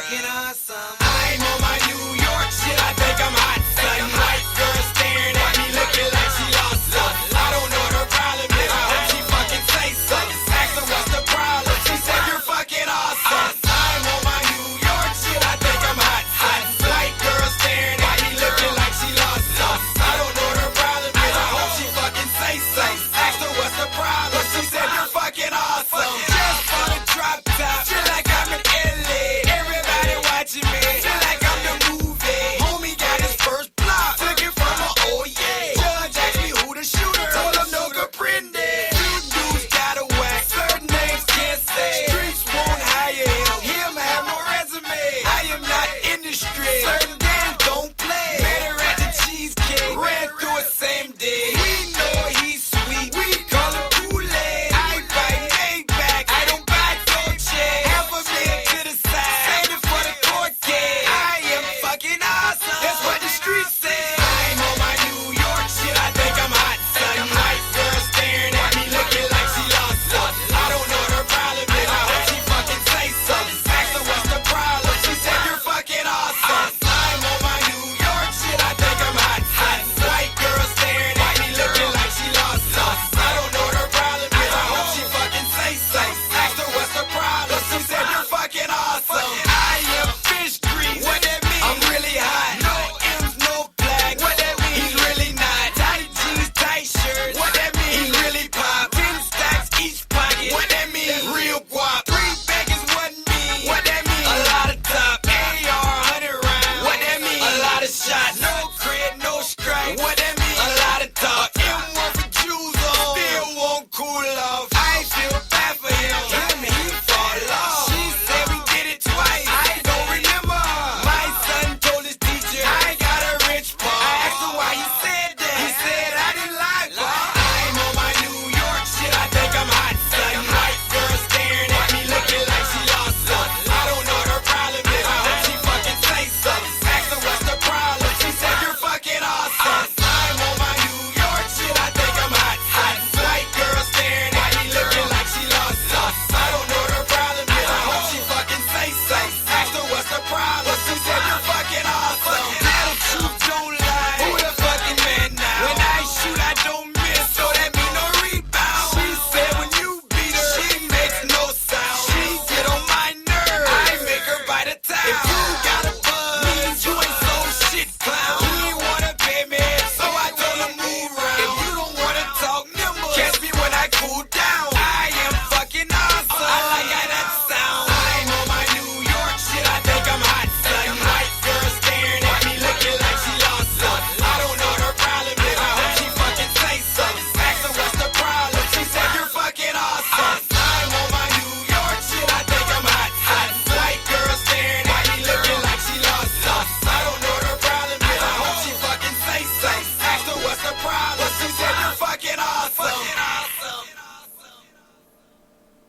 fucking awesome. I'm on my New York shit, I think I'm hot, son. White girl staring at me looking like she lost something. I don't know what her problem is, I hope she fucking say something. Ask her what's the problem, she said you're fucking awesome. I'm on my New York shit, I think I'm hot, son. White girl staring at me looking like she lost something. I don't know what her problem is, I hope she fucking say something. Ask her what's the problem, she said you're fucking awesome. Just for the drop top, feel like I'm in LA. Everybody watching me, feel like I'm the movie. Homie got his first block, took it from a oh yeah. Judge asked me who the shooter, told him no comprende. Few dudes got a whack, certain names can't say. Streets won't hire him have no resume. I am not industry, certain games don't play. Better at the cheesecake, ran through it same day. We know he's sweet, we call him Kool-Aid. I bite Maybach, I don't buy Dolce. Half a million to the side, save it for the court case. I am fucking awesome, that's what the streets say. I'm on my New York shit, I think I'm hot, son. White girl staring at me looking like she lost something. I don't know what her problem is, I hope she fucking say something. Ask her what's the problem, she said you're fucking awesome. I'm on my New York shit, I think I'm hot, son. White girl staring at me looking like she lost something. I don't know what her problem is, I hope she fucking say something. Ask her what's the problem, she said you're fucking awesome. I am fish grease, what that mean? I'm really hot. No M's, no black, what that mean? He's really not. Tight jeans, tight shirts, what that mean? He's really pop. 10 stacks each pocket, what that mean? That's real guap. 3 beggars, what mean? What that mean? A lot of top. AR, 100 rounds, what that mean? A lot of shots. No cred, no strike, what that mean? A lot of talk. M1 for Jews on, still won't cool off. I feel bad for him, he fall off. She said we did it twice, I don't remember. My son told his teacher, I got a rich pa. I asked him why he said that, he said I didn't lie, pa. I'm on my New York shit, I think I'm hot, son. White girl staring at me looking like she lost something. I don't know what her problem is, I hope she fucking say something. Ask her what's the problem, she said you're fucking awesome. I'm on my New York shit, I think I'm hot, son. White girl staring at me looking like she lost something. I don't know what her problem is, I hope she fucking say something. Ask her what's the problem, she said you're fucking awesome. Now the truth don't lie, who the fucking man now? When I shoot I don't miss, so that mean no rebound. She said when you beat her, she makes no sound. She get on my nerves, I make her bite a towel. If you got a buzz, means you ain't so shit, clown. He ain't wanna pay me, so I told him move round. If you don't wanna talk nimble, catch me when I cool down. I am fucking awesome, I like how that sound. I'm on my New York shit, I think I'm hot, son. White girl staring at me looking like she lost something. I don't know what her problem is, I hope she fucking say something. Ask her what's the problem, she said you're fucking awesome. I'm on my New York shit, I think I'm hot, son. White girl staring at me looking like she lost something. I don't know what her problem is, I hope she fucking say something. Ask her what's the problem, she said you're fucking awesome.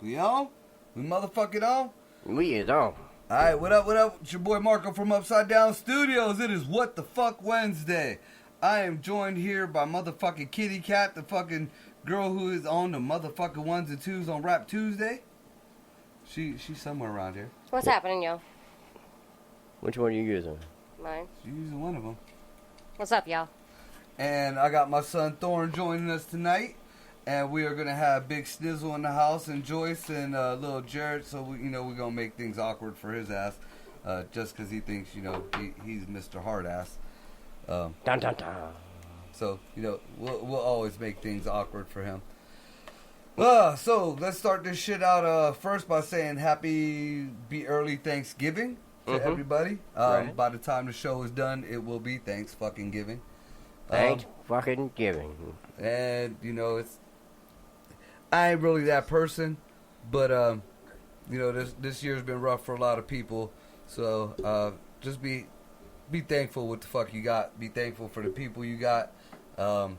We on? We motherfucking on? We is on. Alright, what up, what up? It's your boy Marco from Upside Down Studios. It is Wtf Wednesday. I am joined here by motherfucking Kitty Cat, the fucking girl who is on the motherfucking ones and twos on Rap Tuesday. She's somewhere around here. What's happening, yo? Which one are you using? Mine. She's using one of them. What's up, y'all? And I got my son Thorn joining us tonight. And we are going to have Big Snizzle in the house and Joyce and little Jared. So, we're going to make things awkward for his ass. Just because he thinks, he's Mr. Hard Ass. Dun dun dun. So, we'll always make things awkward for him. So, let's start this shit out first by saying happy early Thanksgiving to everybody. Right. By the time the show is done, it will be Thanks fucking giving. Thanks fucking giving. And, I ain't really that person, but, this year's been rough for a lot of people. So, just be thankful what the fuck you got. Be thankful for the people you got. And,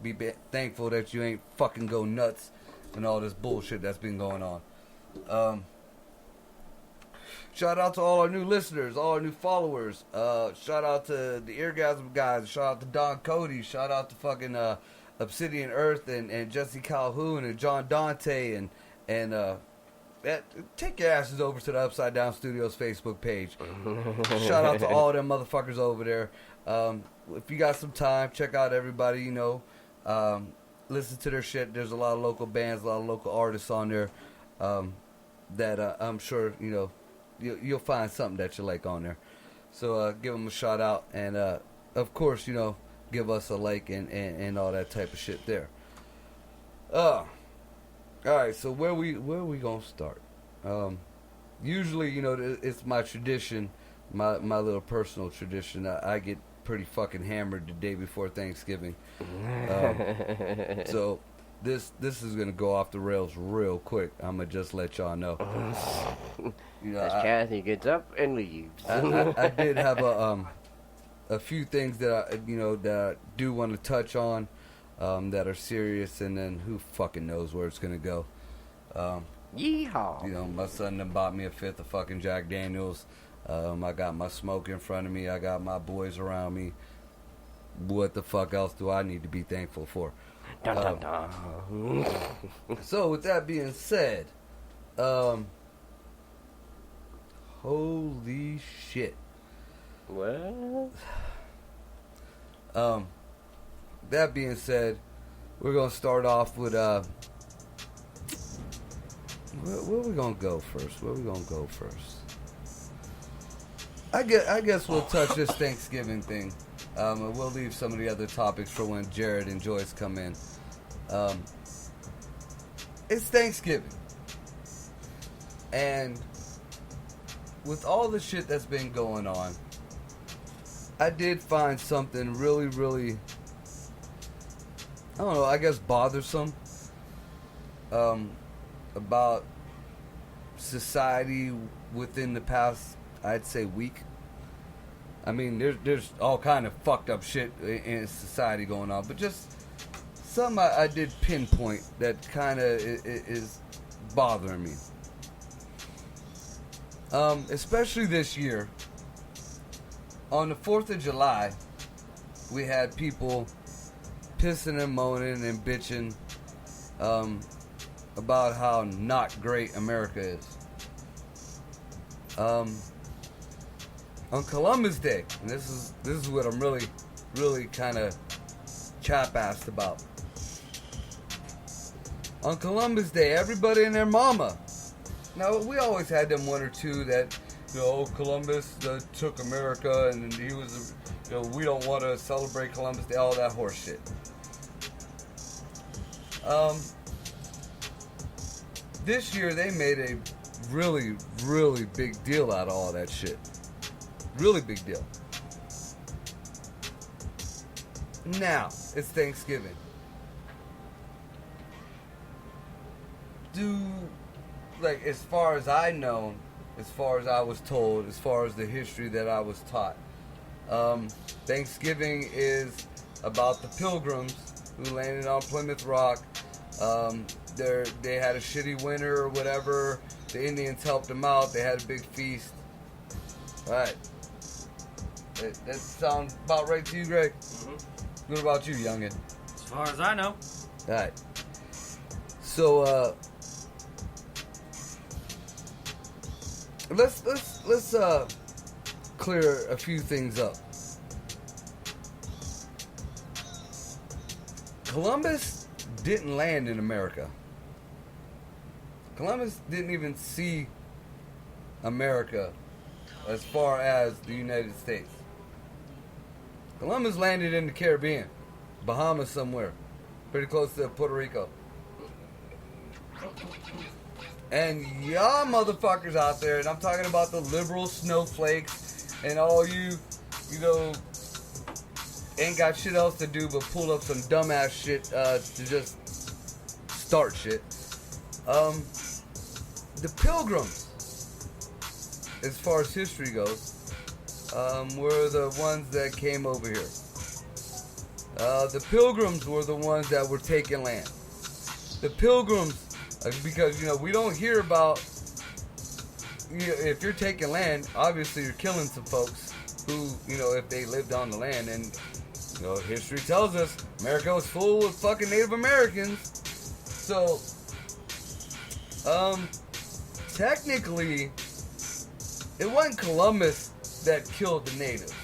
be thankful that you ain't fucking go nuts and all this bullshit that's been going on. Shout out to all our new listeners, all our new followers. Shout out to the Eargasm guys. Shout out to Don Cody. Shout out to fucking Obsidian Earth and Jesse Calhoun and John Dante and take your asses over to the Upside Down Studios Facebook page. Shout out to all them motherfuckers over there. If you got some time, check out everybody, you know. Listen to their shit. There's a lot of local bands, a lot of local artists on there that I'm sure, you know, you'll find something that you like on there. So give them a shout out. And, of course, you know, give us a like and all that type of shit there. All right, so where we gonna start? Usually, you know, it's my tradition, my little personal tradition. I get pretty fucking hammered the day before Thanksgiving. So this is gonna go off the rails real quick. I'm gonna just let y'all know. You know, As Kathy gets up and leaves. I did have a few things that I do want to touch on. That are serious, and then who fucking knows where it's gonna go. Yeehaw. You know, my son done bought me a fifth of fucking Jack Daniels. I got my smoke in front of me. I got my boys around me. What the fuck else do I need to be thankful for? Dun, dun, dun. So with that being said, holy shit. What? That being said, we're gonna start off with where we gonna go first? I guess we'll touch this Thanksgiving thing. And we'll leave some of the other topics for when Jared and Joyce come in. It's Thanksgiving, and with all the shit that's been going on, I did find something really, really, I don't know, I guess bothersome about society within the past, I'd say, week. I mean, there's all kind of fucked up shit in society going on, but just something I did pinpoint that kind of is bothering me. Especially this year. On the 4th of July, we had people pissing and moaning and bitching about how not great America is. On Columbus Day, and this is what I'm really kind of chap-assed about. On Columbus Day, everybody and their mama. Now, we always had them one or two that, you know, Columbus took America, and he was, you know, we don't want to celebrate Columbus Day, all that horse shit. This year, they made a really, really big deal out of all that shit. Really big deal. Now, it's Thanksgiving. Like, as far as I know, as far as I was told, as far as the history that I was taught, Thanksgiving is about the Pilgrims who landed on Plymouth Rock. They had a shitty winter or whatever. The Indians helped them out. They had a big feast. All right. That sounds about right to you, Greg? Mm-hmm. What about you, youngin? As far as I know. All right. So, let's clear a few things up. Columbus didn't land in America. Columbus didn't even see America as far as the United States. Columbus landed in the Caribbean, Bahamas somewhere, pretty close to Puerto Rico. And y'all motherfuckers out there, and I'm talking about the liberal snowflakes and all you know, ain't got shit else to do but pull up some dumbass shit to just start shit. The Pilgrims, as far as history goes, were the ones that came over here. The Pilgrims were the ones that were taking land. The Pilgrims, because, you know, we don't hear about, you know, if you're taking land, obviously you're killing some folks who, you know, if they lived on the land. And, you know, history tells us America was full of fucking Native Americans. So, technically, it wasn't Columbus that killed the natives.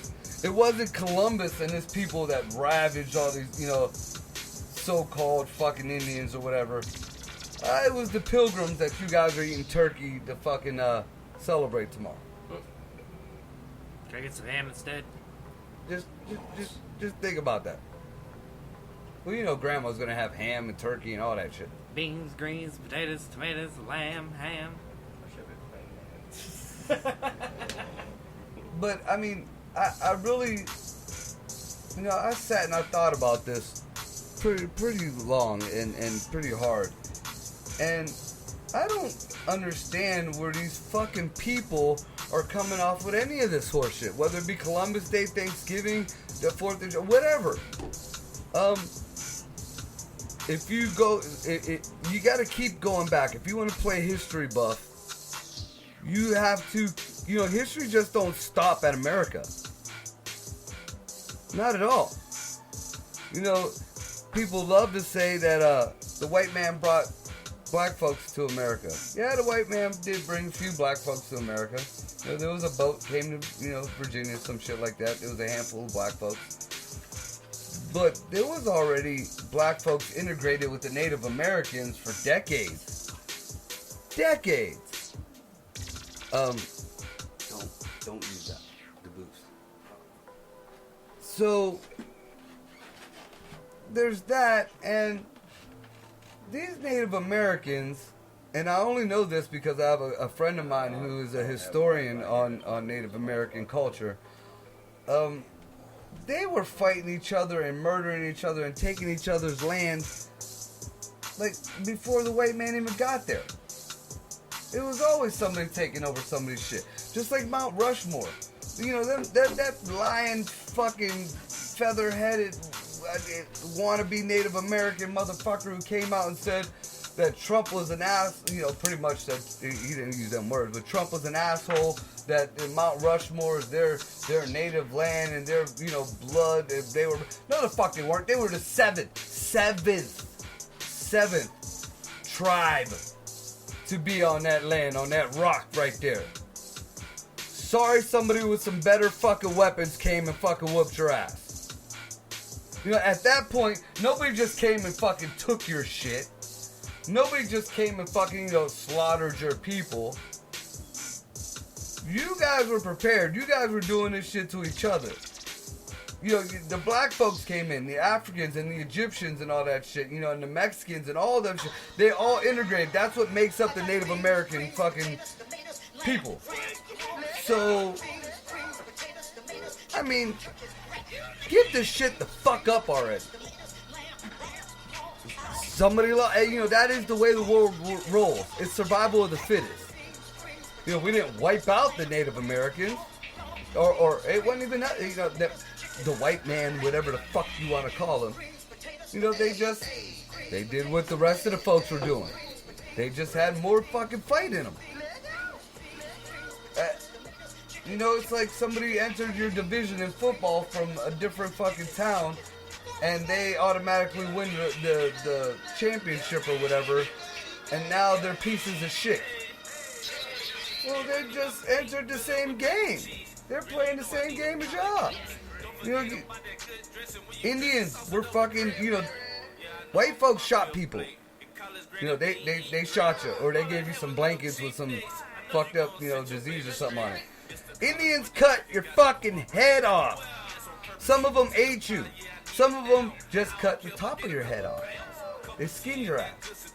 It wasn't Columbus and his people that ravaged all these, so-called fucking Indians or whatever. It was the Pilgrims that you guys are eating turkey to fucking celebrate tomorrow. Can I get some ham instead? Just think about that. Well, Grandma's gonna have ham and turkey and all that shit. Beans, greens, potatoes, tomatoes, lamb, ham. But I mean, I really, I sat and I thought about this pretty long and pretty hard, and I don't understand where these fucking people are coming off with any of this horseshit, whether it be Columbus Day, Thanksgiving, the 4th of July, whatever. If you go, you got to keep going back. If you want to play history buff, you have to, history just don't stop at America. Not at all. People love to say that the white man brought black folks to America. Yeah, the white man did bring a few black folks to America. There was a boat came to, Virginia, some shit like that. There was a handful of black folks. But there was already black folks integrated with the Native Americans for decades. Decades. Don't use that. The boost. So there's that, and these Native Americans, and I only know this because I have a friend of mine who is a historian on Native American culture. They were fighting each other and murdering each other and taking each other's land like before the white man even got there. It was always somebody taking over somebody's shit. Just like Mount Rushmore. That lying fucking feather-headed wannabe Native American motherfucker who came out and said that Trump was an ass, pretty much said, he didn't use them words, but Trump was an asshole, that Mount Rushmore is their native land and their, blood, they were, no the fuck they weren't, they were the seventh tribe to be on that land, on that rock right there. Sorry somebody with some better fucking weapons came and fucking whooped your ass. At that point, nobody just came and fucking took your shit. Nobody just came and fucking, slaughtered your people. You guys were prepared. You guys were doing this shit to each other. The black folks came in, the Africans and the Egyptians and all that shit, and the Mexicans and all that shit. They all integrated. That's what makes up the Native American fucking people. So, I mean, get this shit the fuck up already. Somebody, that is the way the world rolls. It's survival of the fittest. We didn't wipe out the Native Americans, or it wasn't even that, the white man, whatever the fuck you want to call them. They did what the rest of the folks were doing. They just had more fucking fight in them. It's like somebody entered your division in football from a different fucking town, and they automatically win the championship or whatever, and now they're pieces of shit. Well, they just entered the same game. They're playing the same game as y'all. Indians were fucking, white folks shot people. They shot you, or they gave you some blankets with some fucked up, disease or something on it. Indians cut your fucking head off. Some of them ate you. Some of them just cut the top of your head off. They skinned your ass.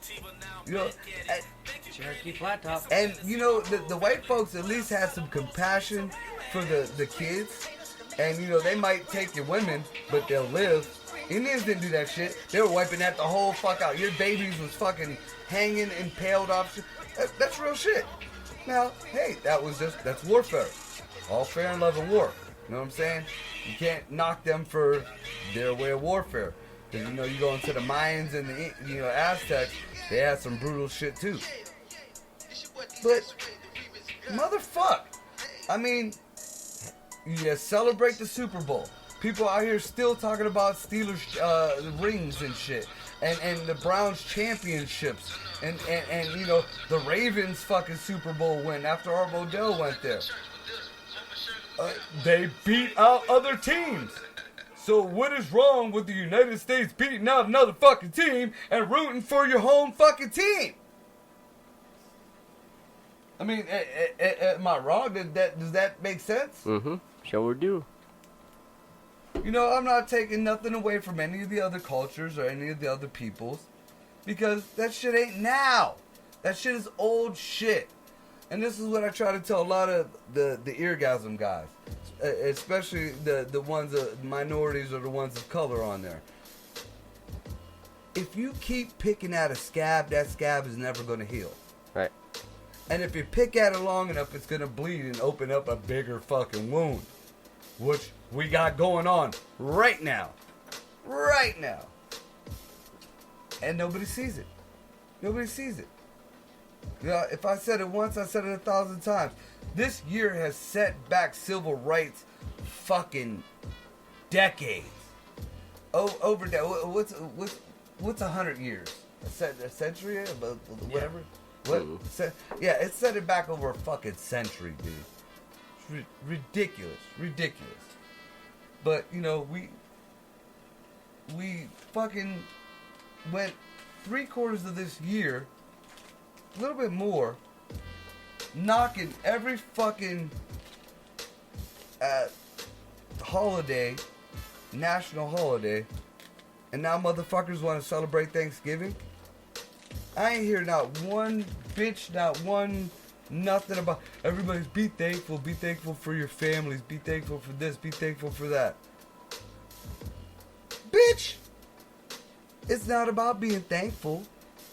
Cherokee flat top. And the white folks at least had some compassion for the kids. And they might take your women, but they'll live. Indians didn't do that shit. They were wiping that the whole fuck out. Your babies was fucking hanging, impaled off. That's real shit. Now, hey, that's warfare. All fair and love and war. You know what I'm saying? You can't knock them for their way of warfare. Because, you go into the Mayans and the, Aztecs, they had some brutal shit too. But, motherfuck. I mean, you celebrate the Super Bowl. People out here still talking about Steelers rings and shit. and the Browns championships, and you know, the Ravens fucking Super Bowl win after Art Modell went there. They beat out other teams. So what is wrong with the United States beating out another fucking team and rooting for your home fucking team? I mean, am I wrong? Does that make sense? Mm-hmm. Sure do. You know, I'm not taking nothing away from any of the other cultures or any of the other peoples, because that shit ain't now. That shit is old shit. And this is what I try to tell a lot of the eargasm guys, especially the ones, minorities or the ones of color on there. If you keep picking at a scab, that scab is never going to heal. Right. And if you pick at it long enough, it's going to bleed and open up a bigger fucking wound. Which we got going on right now. Right now. And nobody sees it. Nobody sees it. You know, if I said it once, I said it 1,000 times. This year has set back civil rights fucking decades. Oh, over that. What's 100 years? A century? Whatever? What? Yeah, it set it back over a fucking century, dude. It's ridiculous. But, you know, we fucking went 3/4 of this year, a little bit more, knocking every fucking holiday, national holiday, and now motherfuckers want to celebrate Thanksgiving. I ain't hear not one bitch, not one nothing about everybody's be thankful for your families, be thankful for this, be thankful for that. Bitch! It's not about being thankful.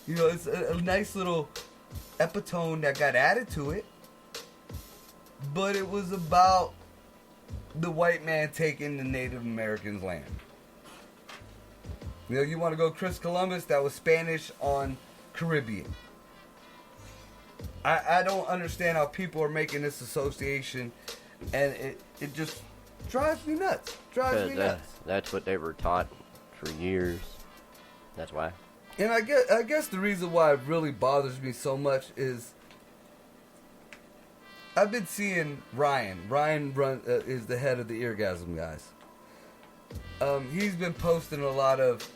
You know, it's a nice little epitome that got added to it. But it was about the white man taking the Native Americans' land. You know, you want to go Chris Columbus, that was Spanish on Caribbean. I don't understand how people are making this association, and it just drives me nuts. That's what they were taught for years. That's why. And I guess the reason why it really bothers me so much is I've been seeing Ryan. Ryan is the head of the Eargasm guys. He's been posting a lot of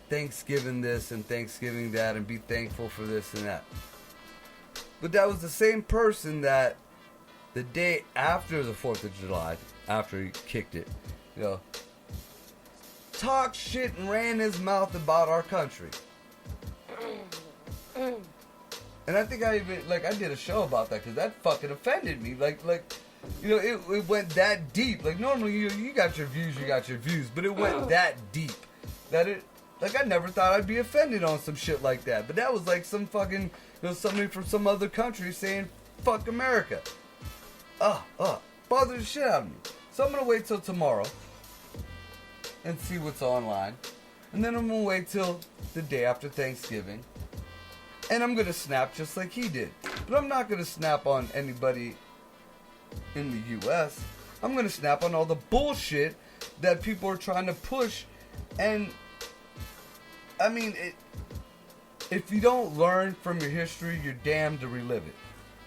Thanksgiving this and Thanksgiving that and be thankful for this and that. But that was the same person that the day after the 4th of July, after he kicked it, you know, talked shit and ran his mouth about our country. And I think I did a show about that because that fucking offended me. Like, you know, it went that deep. Like, normally you got your views, but it went that deep that it, like, I never thought I'd be offended on some shit like that. But that was like some fucking, you know, somebody from some other country saying, fuck America. Bothered the shit out of me. So I'm going to wait till tomorrow and see what's online. And then I'm going to wait till the day after Thanksgiving. And I'm going to snap just like he did. But I'm not going to snap on anybody in the U.S. I'm going to snap on all the bullshit that people are trying to push. And, I mean, if you don't learn from your history, you're damned to relive it.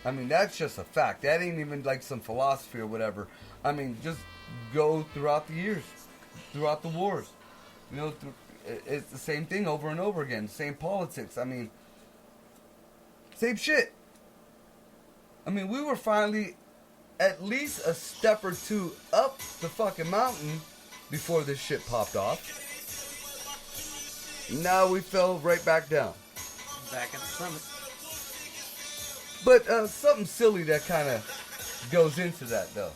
I mean, that's just a fact. That ain't even like some philosophy or whatever. I mean, just go throughout the years, throughout the wars. You know, it's the same thing over and over again. Same politics. I mean, same shit. I mean, we were finally at least a step or two up the fucking mountain before this shit popped off. Now we fell right back down. Back at the summit. But something silly that kind of goes into that, though.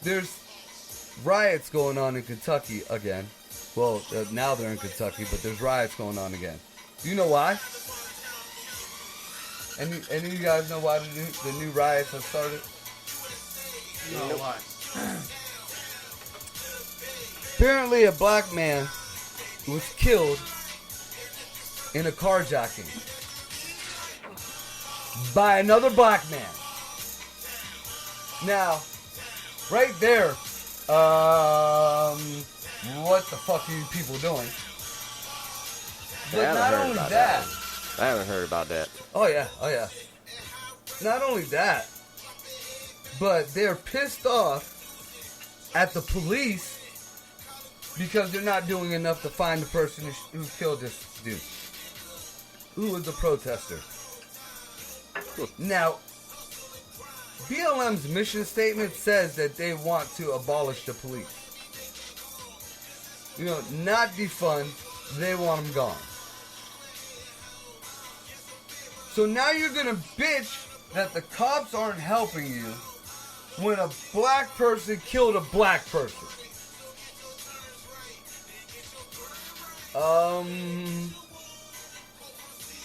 There's riots going on in Kentucky again. Well, now they're in Kentucky, but there's riots going on again. Do you know why? Any of you guys know why the new riots have started? No, why? Apparently a black man was killed in a carjacking by another black man. Now, right there, what the fuck are you people doing? But not only that. I haven't heard about that. Oh yeah. Not only that, but they're pissed off at the police because they're not doing enough to find the person who killed this dude. Who was the protester? Now, BLM's mission statement says that they want to abolish the police. You know, not defund, they want them gone. So now you're gonna bitch that the cops aren't helping you when a black person killed a black person.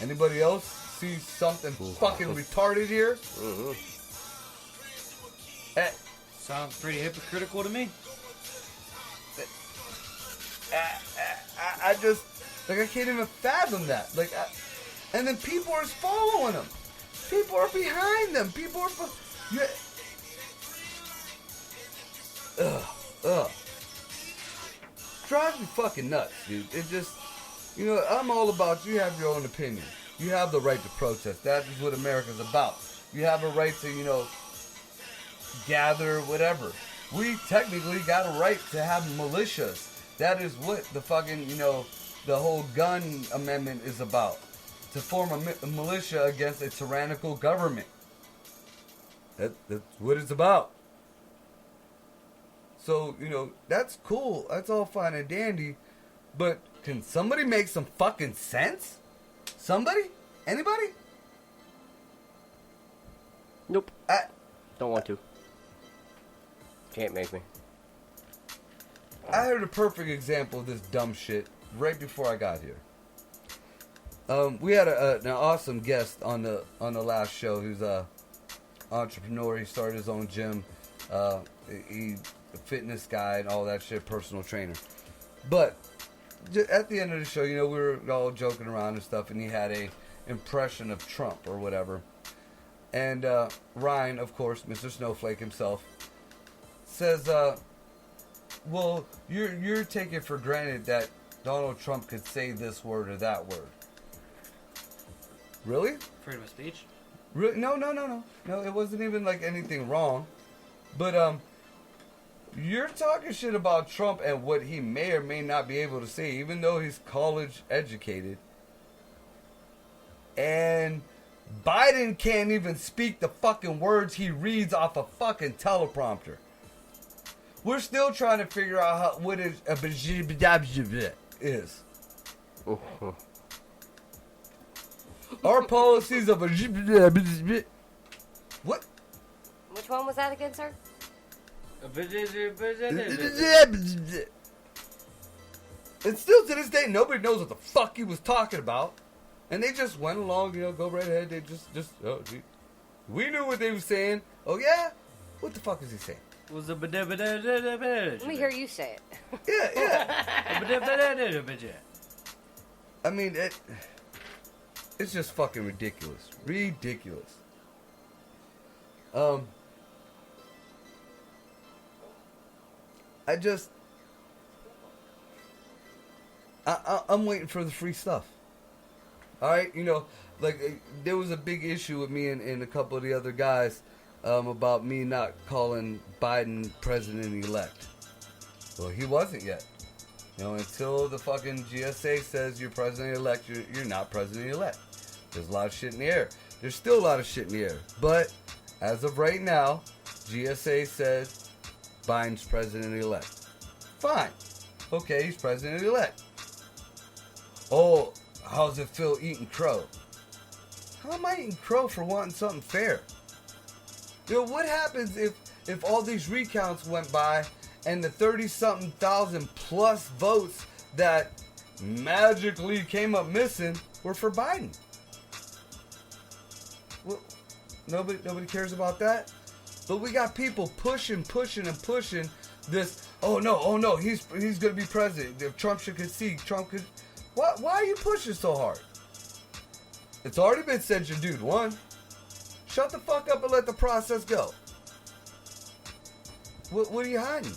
Anybody else see something fucking retarded here? Sounds pretty hypocritical to me. I just, like, I can't even fathom that. Like, and then people are following them. People are behind them. People are, yeah. Drives me fucking nuts, dude. It just, you know, I'm all about you have your own opinion. You have the right to protest. That is what America's about. You have a right to, you know, gather, whatever. We technically got a right to have militias. That is what the fucking, you know, the whole gun amendment is about. To form a militia against a tyrannical government. That's what it's about. So, you know, that's cool. That's all fine and dandy. But can somebody make some fucking sense? Somebody? Anybody? Nope. Don't want to. Can't make me. I heard a perfect example of this dumb shit right before I got here. We had an awesome guest on the last show. He was a entrepreneur. He started his own gym. He a fitness guy and all that shit, personal trainer. But at the end of the show, you know, we were all joking around and stuff, and he had a impression of Trump or whatever. And Ryan, of course, Mr. Snowflake himself, says, well, you're taking for granted that Donald Trump could say this word or that word. Really? Freedom of speech? Really? No, it wasn't even like anything wrong. But you're talking shit about Trump and what he may or may not be able to say, even though he's college educated. And Biden can't even speak the fucking words he reads off a fucking teleprompter. We're still trying to figure out what is. Our policies of what? Which one was that again, sir? And still to this day, nobody knows what the fuck he was talking about. And they just went along, you know, go right ahead. They just, oh, gee. We knew what they were saying. Oh, yeah? What the fuck is he saying? Let me hear you say it. Yeah. I mean, it's just fucking ridiculous. Ridiculous. I'm waiting for the free stuff. Alright, you know, like, there was a big issue with me and a couple of the other guys about me not calling Biden president-elect. Well, he wasn't yet. You know, until the fucking GSA says you're president-elect, you're not president-elect. There's a lot of shit in the air. There's still a lot of shit in the air. But, as of right now, GSA says Biden's president-elect. Fine. Okay, he's president-elect. Oh, how's it feel eating crow? How am I eating crow for wanting something fair? You know, what happens if all these recounts went by and the 30-something thousand plus votes that magically came up missing were for Biden? Well, nobody cares about that? But we got people pushing this, oh no, he's gonna be president. If Trump should concede, Trump could... Why are you pushing so hard? It's already been said your dude won. Shut the fuck up and let the process go. What are you hiding?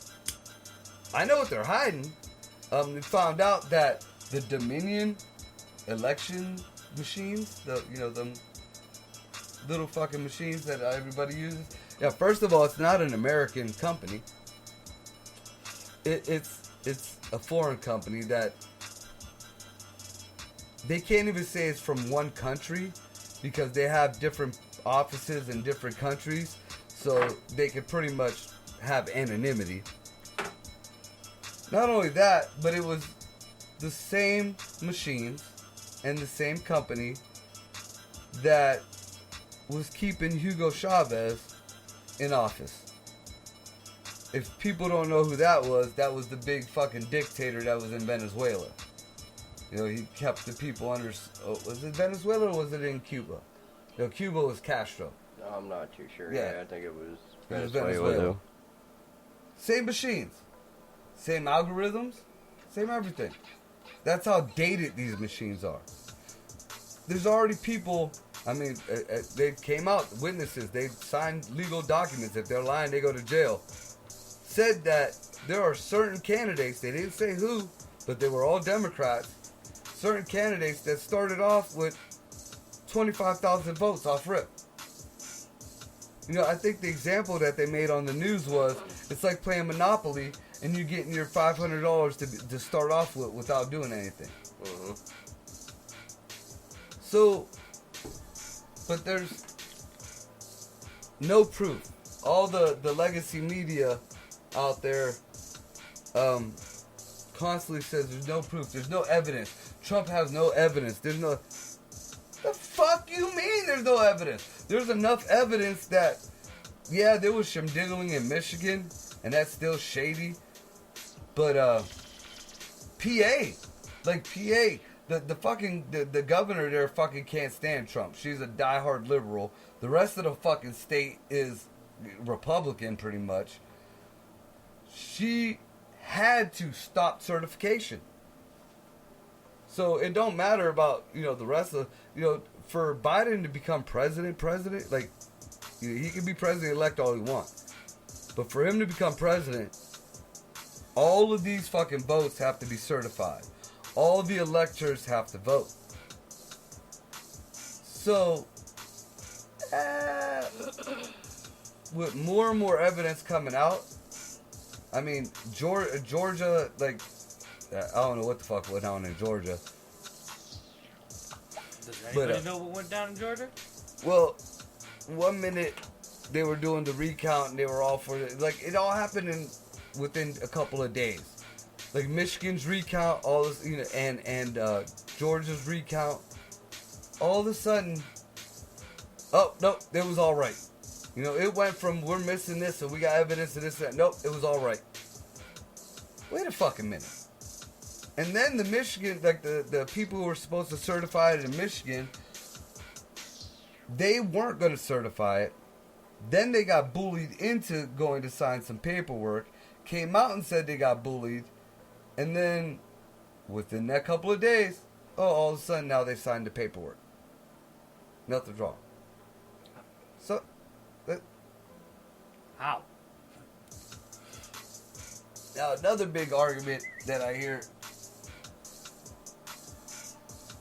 I know what they're hiding. We found out that the Dominion election machines, them little fucking machines that everybody uses. Yeah, first of all, it's not an American company. It's a foreign company that they can't even say it's from one country because they have different offices in different countries, so they could pretty much have anonymity. Not only that, but it was the same machines and the same company that was keeping Hugo Chavez in office. If people don't know who that was the big fucking dictator that was in Venezuela. You know, he kept the people under... was it Venezuela or was it in Cuba? No, Cuba was Castro. No, I'm not too sure. Yeah. I think it was Venezuela. though. Same machines. Same algorithms. Same everything. That's how dated these machines are. There's already people... I mean, they came out, witnesses, they signed legal documents. If they're lying, they go to jail. Said that there are certain candidates, they didn't say who, but they were all Democrats, certain candidates that started off with 25,000 votes off rip. You know, I think the example that they made on the news was, it's like playing Monopoly and you getting your $500 to start off with without doing anything. Mm-hmm. So, but there's no proof. All the legacy media out there constantly says there's no proof, there's no evidence. Trump has no evidence. There's no... The fuck you mean there's no evidence? There's enough evidence that, yeah, there was some diggling in Michigan, and that's still shady. But PA, the governor there fucking can't stand Trump. She's a diehard liberal. The rest of the fucking state is Republican, pretty much. She had to stop certification. So it don't matter about, the rest of, for Biden to become president, like, he can be president-elect all he wants. But for him to become president, all of these fucking votes have to be certified. All the electors have to vote. So, with more and more evidence coming out, I mean, Georgia, like, I don't know what the fuck went on in Georgia. Does anybody know what went down in Georgia? Well, 1 minute they were doing the recount and they were all for it. Like, it all happened within a couple of days. Like Michigan's recount, all this, and Georgia's recount. All of a sudden, oh no, it was all right. It went from we're missing this and we got evidence of this and that. Nope, it was all right. Wait a fucking minute. And then the Michigan, like the people who were supposed to certify it in Michigan, they weren't going to certify it. Then they got bullied into going to sign some paperwork. Came out and said they got bullied. And then, within that couple of days, all of a sudden now they signed the paperwork. Nothing's wrong. So, How? Now another big argument that I hear,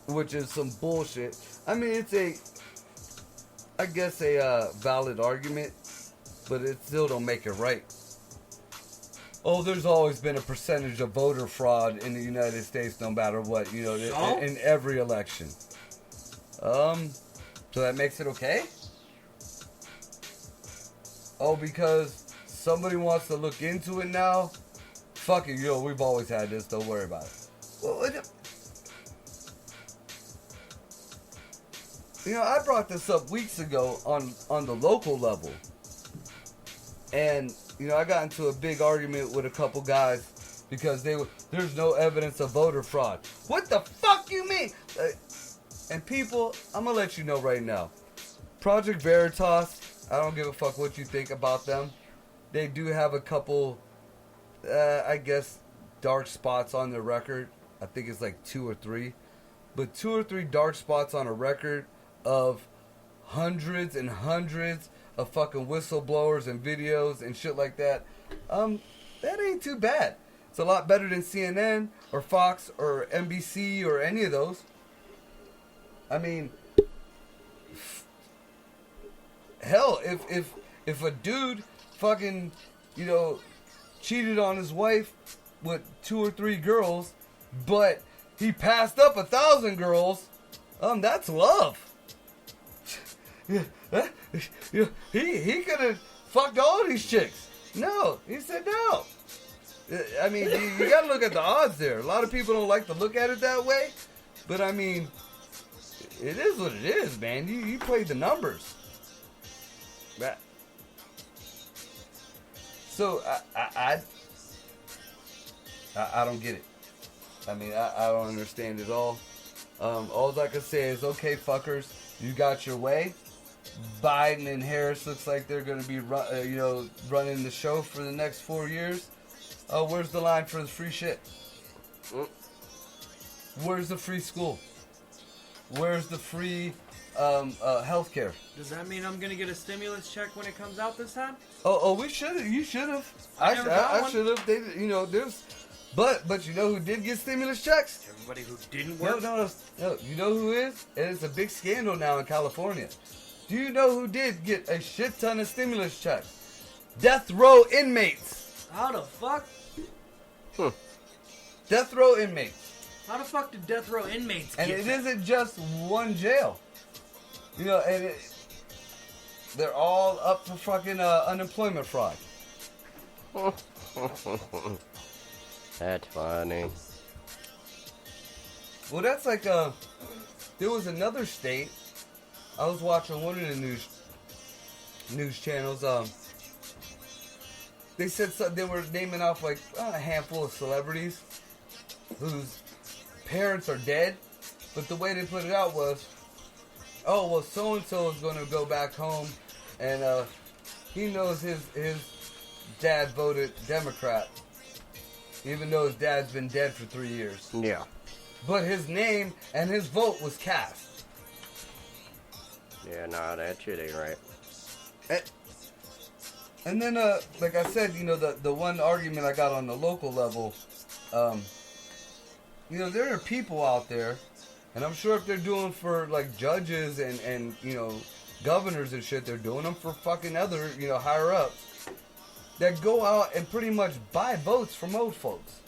which is some bullshit. I mean, it's I guess a valid argument, but it still don't make it right. Oh, there's always been a percentage of voter fraud in the United States, no matter what, in every election. So that makes it okay? Oh, because somebody wants to look into it now? Fuck it, we've always had this, don't worry about it. Well, I brought this up weeks ago on the local level. And, I got into a big argument with a couple guys because there's no evidence of voter fraud. What the fuck you mean? And people, I'm going to let you know right now. Project Veritas, I don't give a fuck what you think about them. They do have a couple, I guess, dark spots on their record. I think it's like 2 or 3. But 2 or 3 dark spots on a record of hundreds and hundreds of fucking whistleblowers and videos and shit like that. That ain't too bad. It's a lot better than CNN or Fox or NBC or any of those. I mean, hell, if a dude fucking, you know, cheated on his wife with 2 or 3 girls, but he passed up 1,000 girls, that's love. He could have fucked all these chicks. No, he said no. I mean, you gotta look at the odds there. A lot of people don't like to look at it that way, but I mean, it is what it is, man. You played the numbers. So I don't get it. I mean, I don't understand it all. All I can say is, okay, fuckers, you got your way. Biden and Harris looks like they're going to be, running the show for the next 4 years. Where's the line for the free shit? Where's the free school? Where's the free health care? Does that mean I'm gonna get a stimulus check when it comes out this time? We should have. You should have. I never got I one. should have. There's, but you know who did get stimulus checks? Everybody who didn't work. No. You know who is? And it's a big scandal now in California. Do you know who did get a shit ton of stimulus checks? Death row inmates. How the fuck? Death row inmates. How the fuck did death row inmates And get it that? isn't just one jail. You know, and they're all up for fucking unemployment fraud. That's funny. Well, that's like there was another state. I was watching one of the news channels. They said they were naming off like a handful of celebrities whose parents are dead, but the way they put it out was, oh well, so and so is going to go back home, and he knows his dad voted Democrat, even though his dad's been dead for 3 years. Yeah. But his name and his vote was cast. Yeah, nah, that shit ain't right. And then, like I said, you know, the one argument I got on the local level, you know, there are people out there, and I'm sure if they're doing for, like, judges and you know, governors and shit, they're doing them for fucking other, you know, higher ups, that go out and pretty much buy votes from old folks.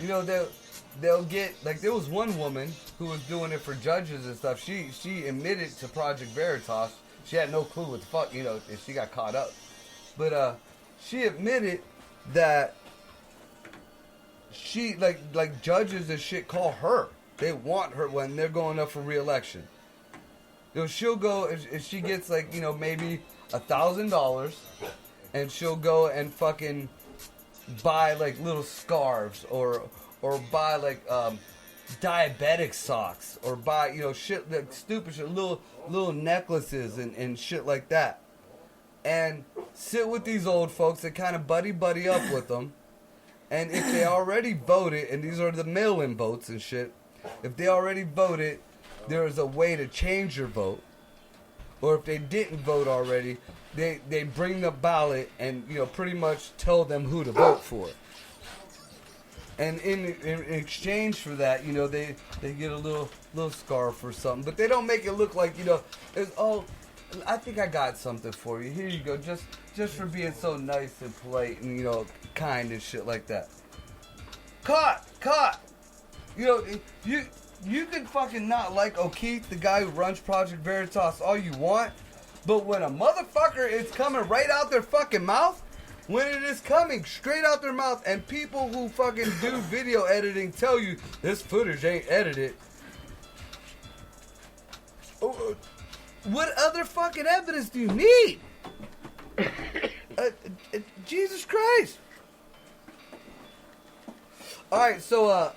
You know, they'll get, like, there was one woman who was doing it for judges and stuff. She admitted to Project Veritas. She had no clue what the fuck, you know, if she got caught up. But she admitted that she, like judges and shit call her. They want her when they're going up for re-election. You know, she'll go, if she gets, like, you know, maybe $1,000, and she'll go and fucking buy, like, little scarves or buy, like, diabetic socks, or buy, you know, shit, like, stupid shit, little necklaces and shit like that, and sit with these old folks and kind of buddy up with them. And if they already voted, and these are the mail-in votes and shit, if they already voted, there is a way to change your vote. Or if they didn't vote already, they bring the ballot and, you know, pretty much tell them who to vote for. And in exchange for that, you know, they get a little scarf or something. But they don't make it look like, you know, it's, oh, I think I got something for you. Here you go, just for being so nice and polite and, you know, kind and shit like that. Caught! You know, you can fucking not like O'Keefe, the guy who runs Project Veritas, all you want. But when a motherfucker is coming right out their fucking mouth, when it is coming straight out their mouth, and people who fucking do video editing tell you this footage ain't edited, what other fucking evidence do you need? Jesus Christ. Alright, so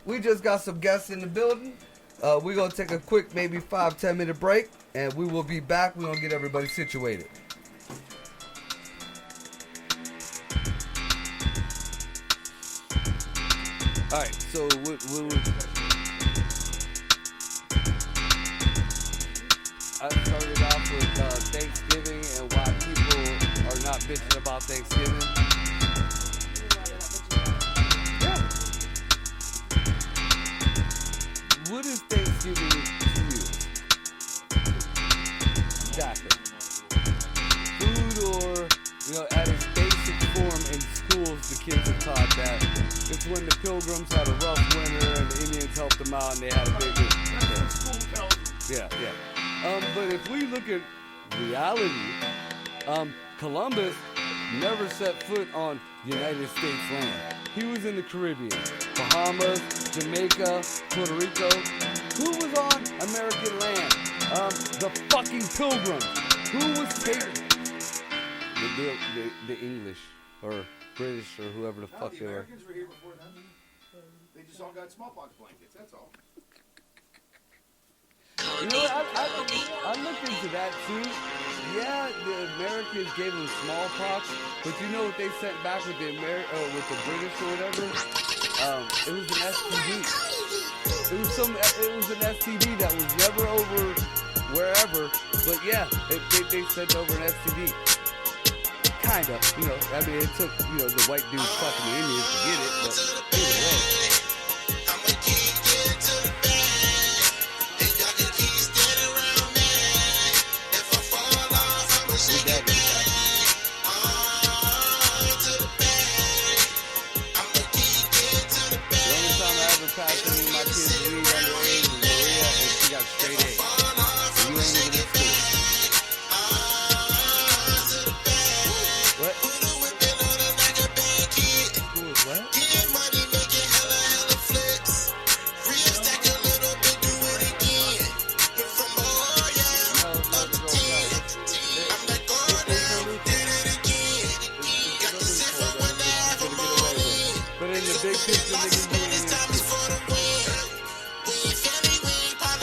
we just got some guests in the building. We're going to take a quick maybe 5-10 minute break, and we will be back. We're going to get everybody situated. Alright, so I started off with Thanksgiving and why people are not bitching about Thanksgiving. Yeah. what is Thanksgiving to you? Exactly. Food, or, at its basic form in schools, the kids are taught that it's when the Pilgrims had a rough winter and the Indians helped them out and they had a big... Yeah. But if we look at reality, Columbus never set foot on United States land. He was in the Caribbean, Bahamas, Jamaica, Puerto Rico. Who was on American land? The fucking Pilgrims. Who was taking the English or British or whoever the fuck they were? Americans were here before them. They just all got smallpox blankets. That's all. I looked into that too. Yeah, the Americans gave them smallpox, but you know what they sent back with the with the British or whatever? It was an STD. It was an STD that was never over wherever, but yeah, they sent over an STD. Kinda, I mean, it took the white dudes fucking the Indians to get it, but either way.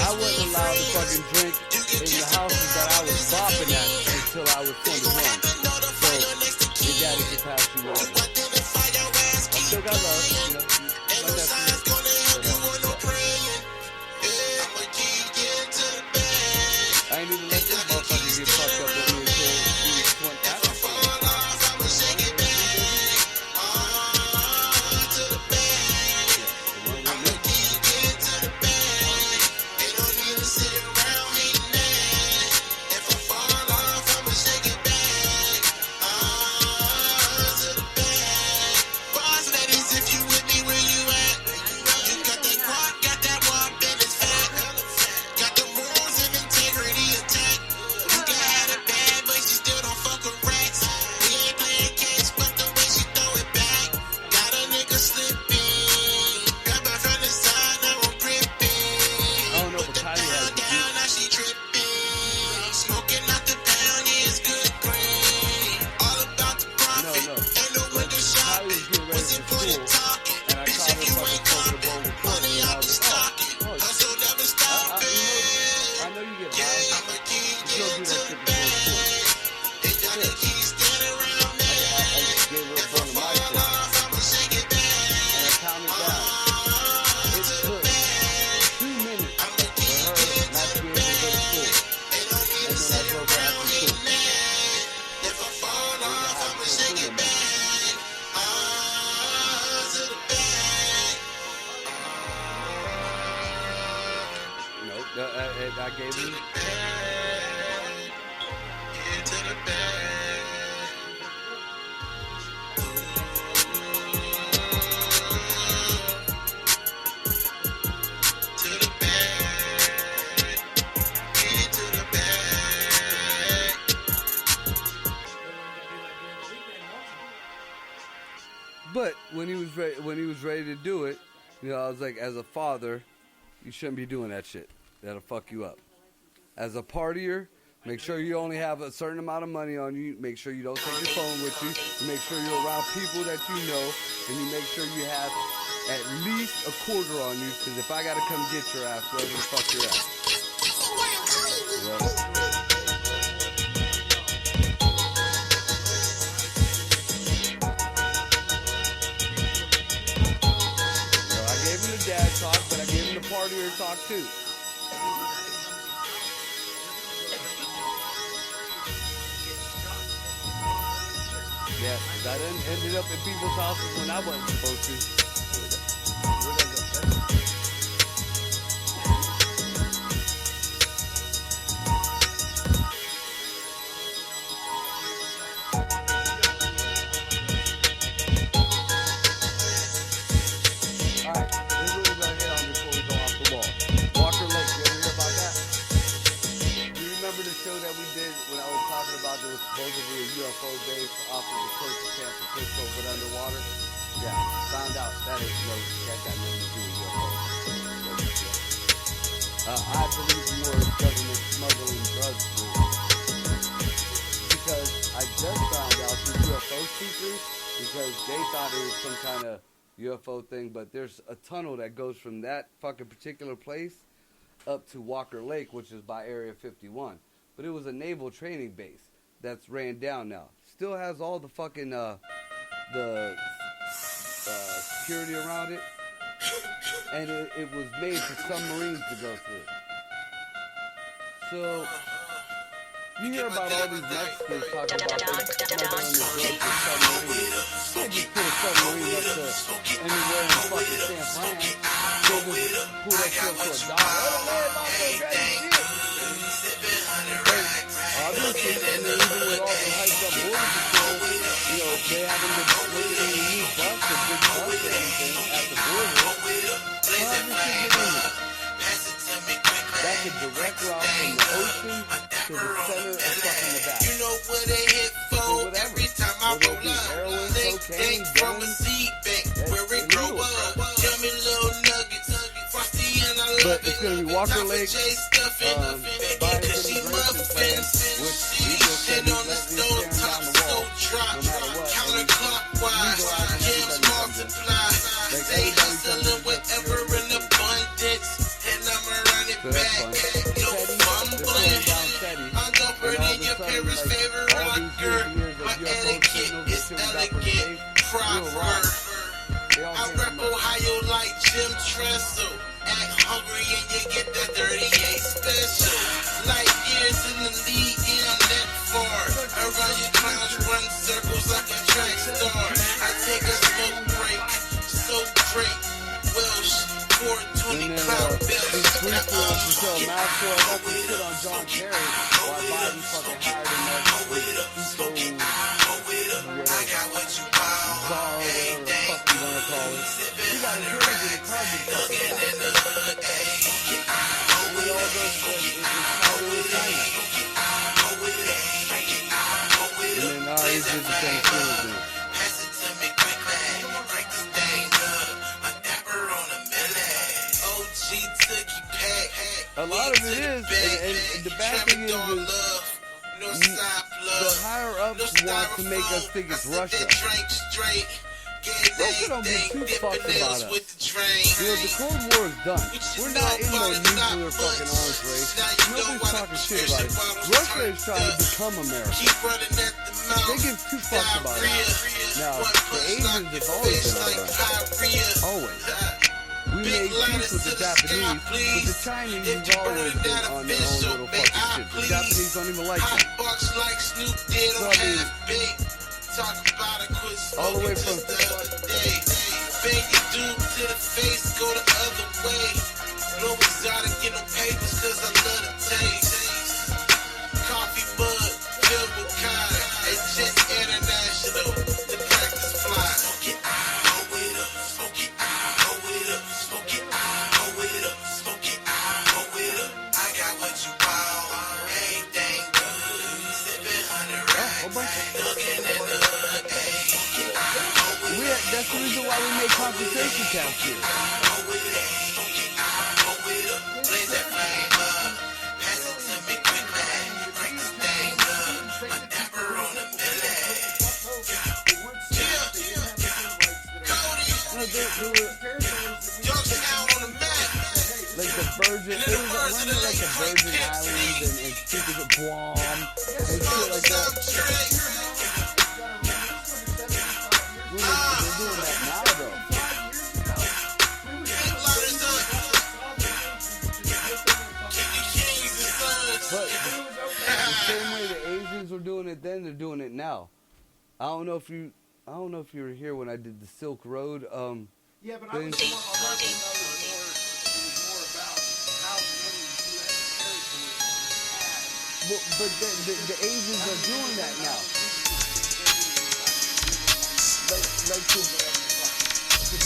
I wasn't allowed to fucking drink in the houses that I was bopping at until I was 21. So your daddy can pass you over. I still got love, my nephew. I ain't even let this motherfucker get fucked up with me until he was 20. I gave him. But when he was ready to do it, I was like, as a father, you shouldn't be doing that shit. That'll fuck you up. As a partier, make sure you only have a certain amount of money on you. Make sure you don't take your phone with you. Make sure you're around people that you know. And you make sure you have at least a quarter on you. Because if I got to come get your ass, wherever the fuck you're at. Right? Dad talk, but I gave him the partier talk too. Yeah, because I ended up in people's houses when I wasn't supposed to. supposedly a UFO base off of the coast of San Francisco, but underwater. Yeah, found out that ain't no, that got nothing to do with UFOs. I believe more in government smuggling drugs through. Because I just found out through UFO seekers, because they thought it was some kind of UFO thing, but there's a tunnel that goes from that fucking particular place up to Walker Lake, which is by Area 51. But it was a naval training base that's ran down now. Still has all the fucking security around it, and it was made for submarines to go through. So you hear about all these Mexicans talking about them smuggling the drugs with submarines. They just put a submarine up to anywhere in fucking San Fran. They just pull that shit to a dollar. I don't worry about no crazy shit. Obviously, and then even with all the hyped up border patrol, you know, they haven't been looking at any new bus or big bus or anything at the border. How does this shit get in there? That's a direct route from the ocean to the center of fucking Nevada. You know what they hit for every time I roll up. Think from a seed bank where it grow up. Yummy little nuggets, frosty and I love it. But it's gonna be Walker Lake, she muffins, shit on the stove top, so drop, counterclockwise, gems multiply. Stay hustling whatever in abundance, and I'ma run it back. No fumbling, I'm gonna in your parents' favorite rocker. My etiquette is elegant, proper. I rep Ohio like Jim Tressel. Act hungry and you get that 38 special. Like years in the league, yeah, I'm that far. Around you clowns run circles like a track star. I take a smoke break, so great. Welsh, 420 cloud bells. These police officers tell Maxwell about to shit on John Kerry while Biden fucking hired him as the I got what you want. czar, whatever the fuck you wanna call it. He got a crazy in the closet. And we all go to it's how we China. And then now he's just the same thing. Pass it to me quick, break this thing up. My dapper on a milli. OG Tookie Pack. A lot of it is, and the bad thing is the higher ups want to make us think it's Russia. Russia don't give two fucks about us. You know, the Cold War is done. We're not in no nuclear fucking arms race. Nobody's talking shit about it. Russia is trying to become America. They give two fucks about us. Now, the Asians have always been alright. Always. We made peace with the Japanese, but the Chinese have always been on their own little fucking shit. The Japanese don't even like them. So I mean, all the way from bang you dude to the face, go the other way. No exotic, get no papers, cause I love the taste. Coffee bud, filled with kind, it's just international. The practice fly. Smoke it, hold it up, smoke it, hold it up, smoke it, hold it up, smoke it, hold it up. I got what you want, everything good. Sipping 100 racks, looking in the hood, that's the reason why we make concentration camps here. Like the Virgin, it was like the Virgin Islands and stupid Guam and shit like that. They're doing that now, though. But the same way the Asians were doing it then, they're doing it now. I don't know if you were here when I did the Silk Road. Yeah, but I was more about how many U.S. territories had. But the Asians are doing that now. Like to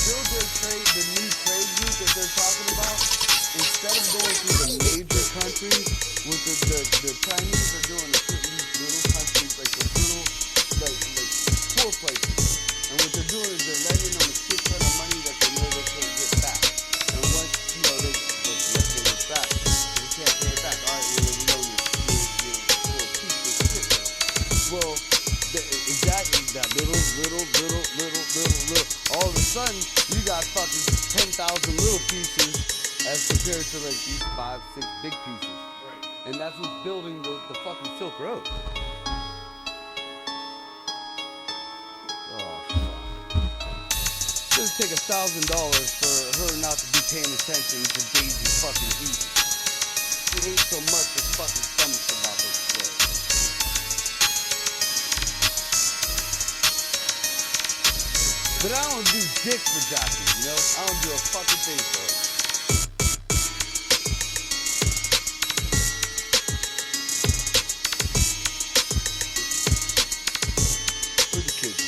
build their trade, the new trade route that they're talking about, instead of going through the major countries, with the Chinese are doing it through these little countries, like the little places. And what they're doing is they're lending them a shit ton of money that they know they can't get back. And once, you know, let's say it's back, they can't pay it back. All right, well, we know you're a piece of shit. Well, exactly that little. All of a sudden, you got fucking 10,000 little pieces as compared to like these 5, 6 big pieces. Right. And that's what's building the fucking Silk Road. Oh, fuck. Just take $1,000 for her not to be paying attention to Daisy fucking eating. She ain't so much as fucking stomachs about this shit. But I don't do dick for Jackie, you know? I don't do a fucking thing for her. For the kids.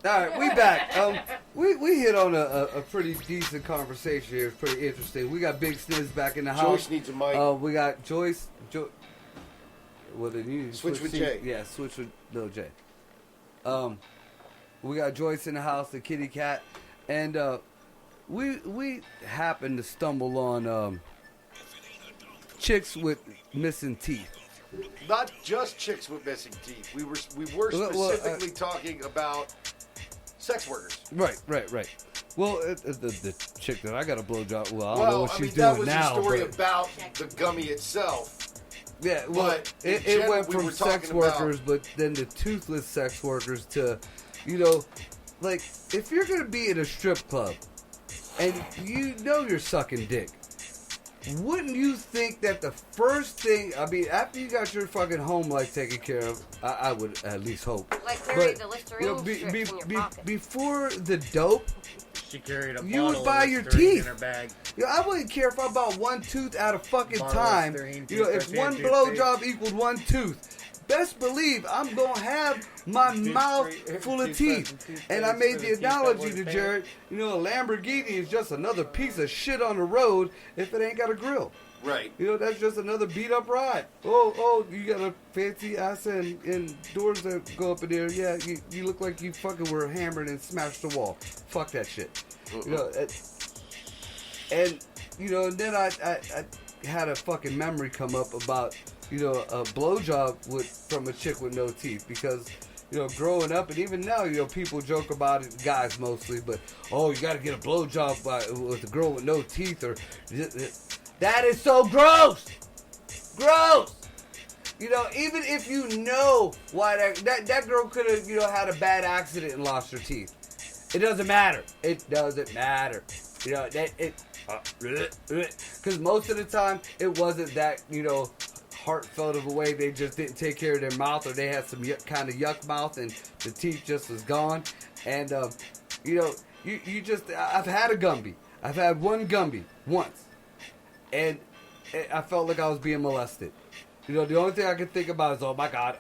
All right, we back. We hit on a pretty decent conversation here. It's pretty interesting. We got Big Sniz back in the house. Joyce needs a mic. We got Joyce. Well, then you Switch with seats. Jay. Yeah, switch with Lil J. We got Joyce in the house, the kitty cat, and we happened to stumble on chicks with missing teeth. Not just chicks with missing teeth. We were specifically talking about sex workers. Right. Well, the chick that I got a blowjob. Well, I don't know Well, what I she's mean, that doing was now. the story but- about the gummy itself. Yeah, well, But in it general, went we from were sex talking about- workers, but then to toothless sex workers to, like, if you're going to be in a strip club and you know you're sucking dick, wouldn't you think that the first thing, I mean, after you got your fucking home life taken care of, I would at least hope. Like carry the Listerine strips in your pocket. Before the dope, She carried a you bottle would buy of your Listerine teeth. in her bag. I wouldn't care if I bought one tooth at a fucking Bottle of time. Listerine, If toothpaste, one toothpaste. blowjob equaled one tooth, best believe I'm gonna have my mouth full of teeth. And I made the analogy to Jared. A Lamborghini is just another piece of shit on the road if it ain't got a grill. Right. That's just another beat up ride. Oh, you got a fancy ass and doors that go up in there. Yeah, you look like you fucking were hammered and smashed the wall. Fuck that shit. And then had a fucking memory come up about, you know, a blowjob from a chick with no teeth, because, you know, growing up and even now, you know, people joke about it, guys mostly, but, oh, you got to get a blowjob with a girl with no teeth, or that is so gross. Gross. You know, even if you know why that girl could have, you know, had a bad accident and lost her teeth. It doesn't matter. It doesn't matter. You know, because most of the time it wasn't that, you know, heartfelt of a way. They just didn't take care of their mouth, or they had some kind of yuck mouth and the teeth just was gone. And you know, you just, I've had a Gumby. I've had one Gumby once, and I felt like I was being molested. You know, the only thing I can think about is, oh my god,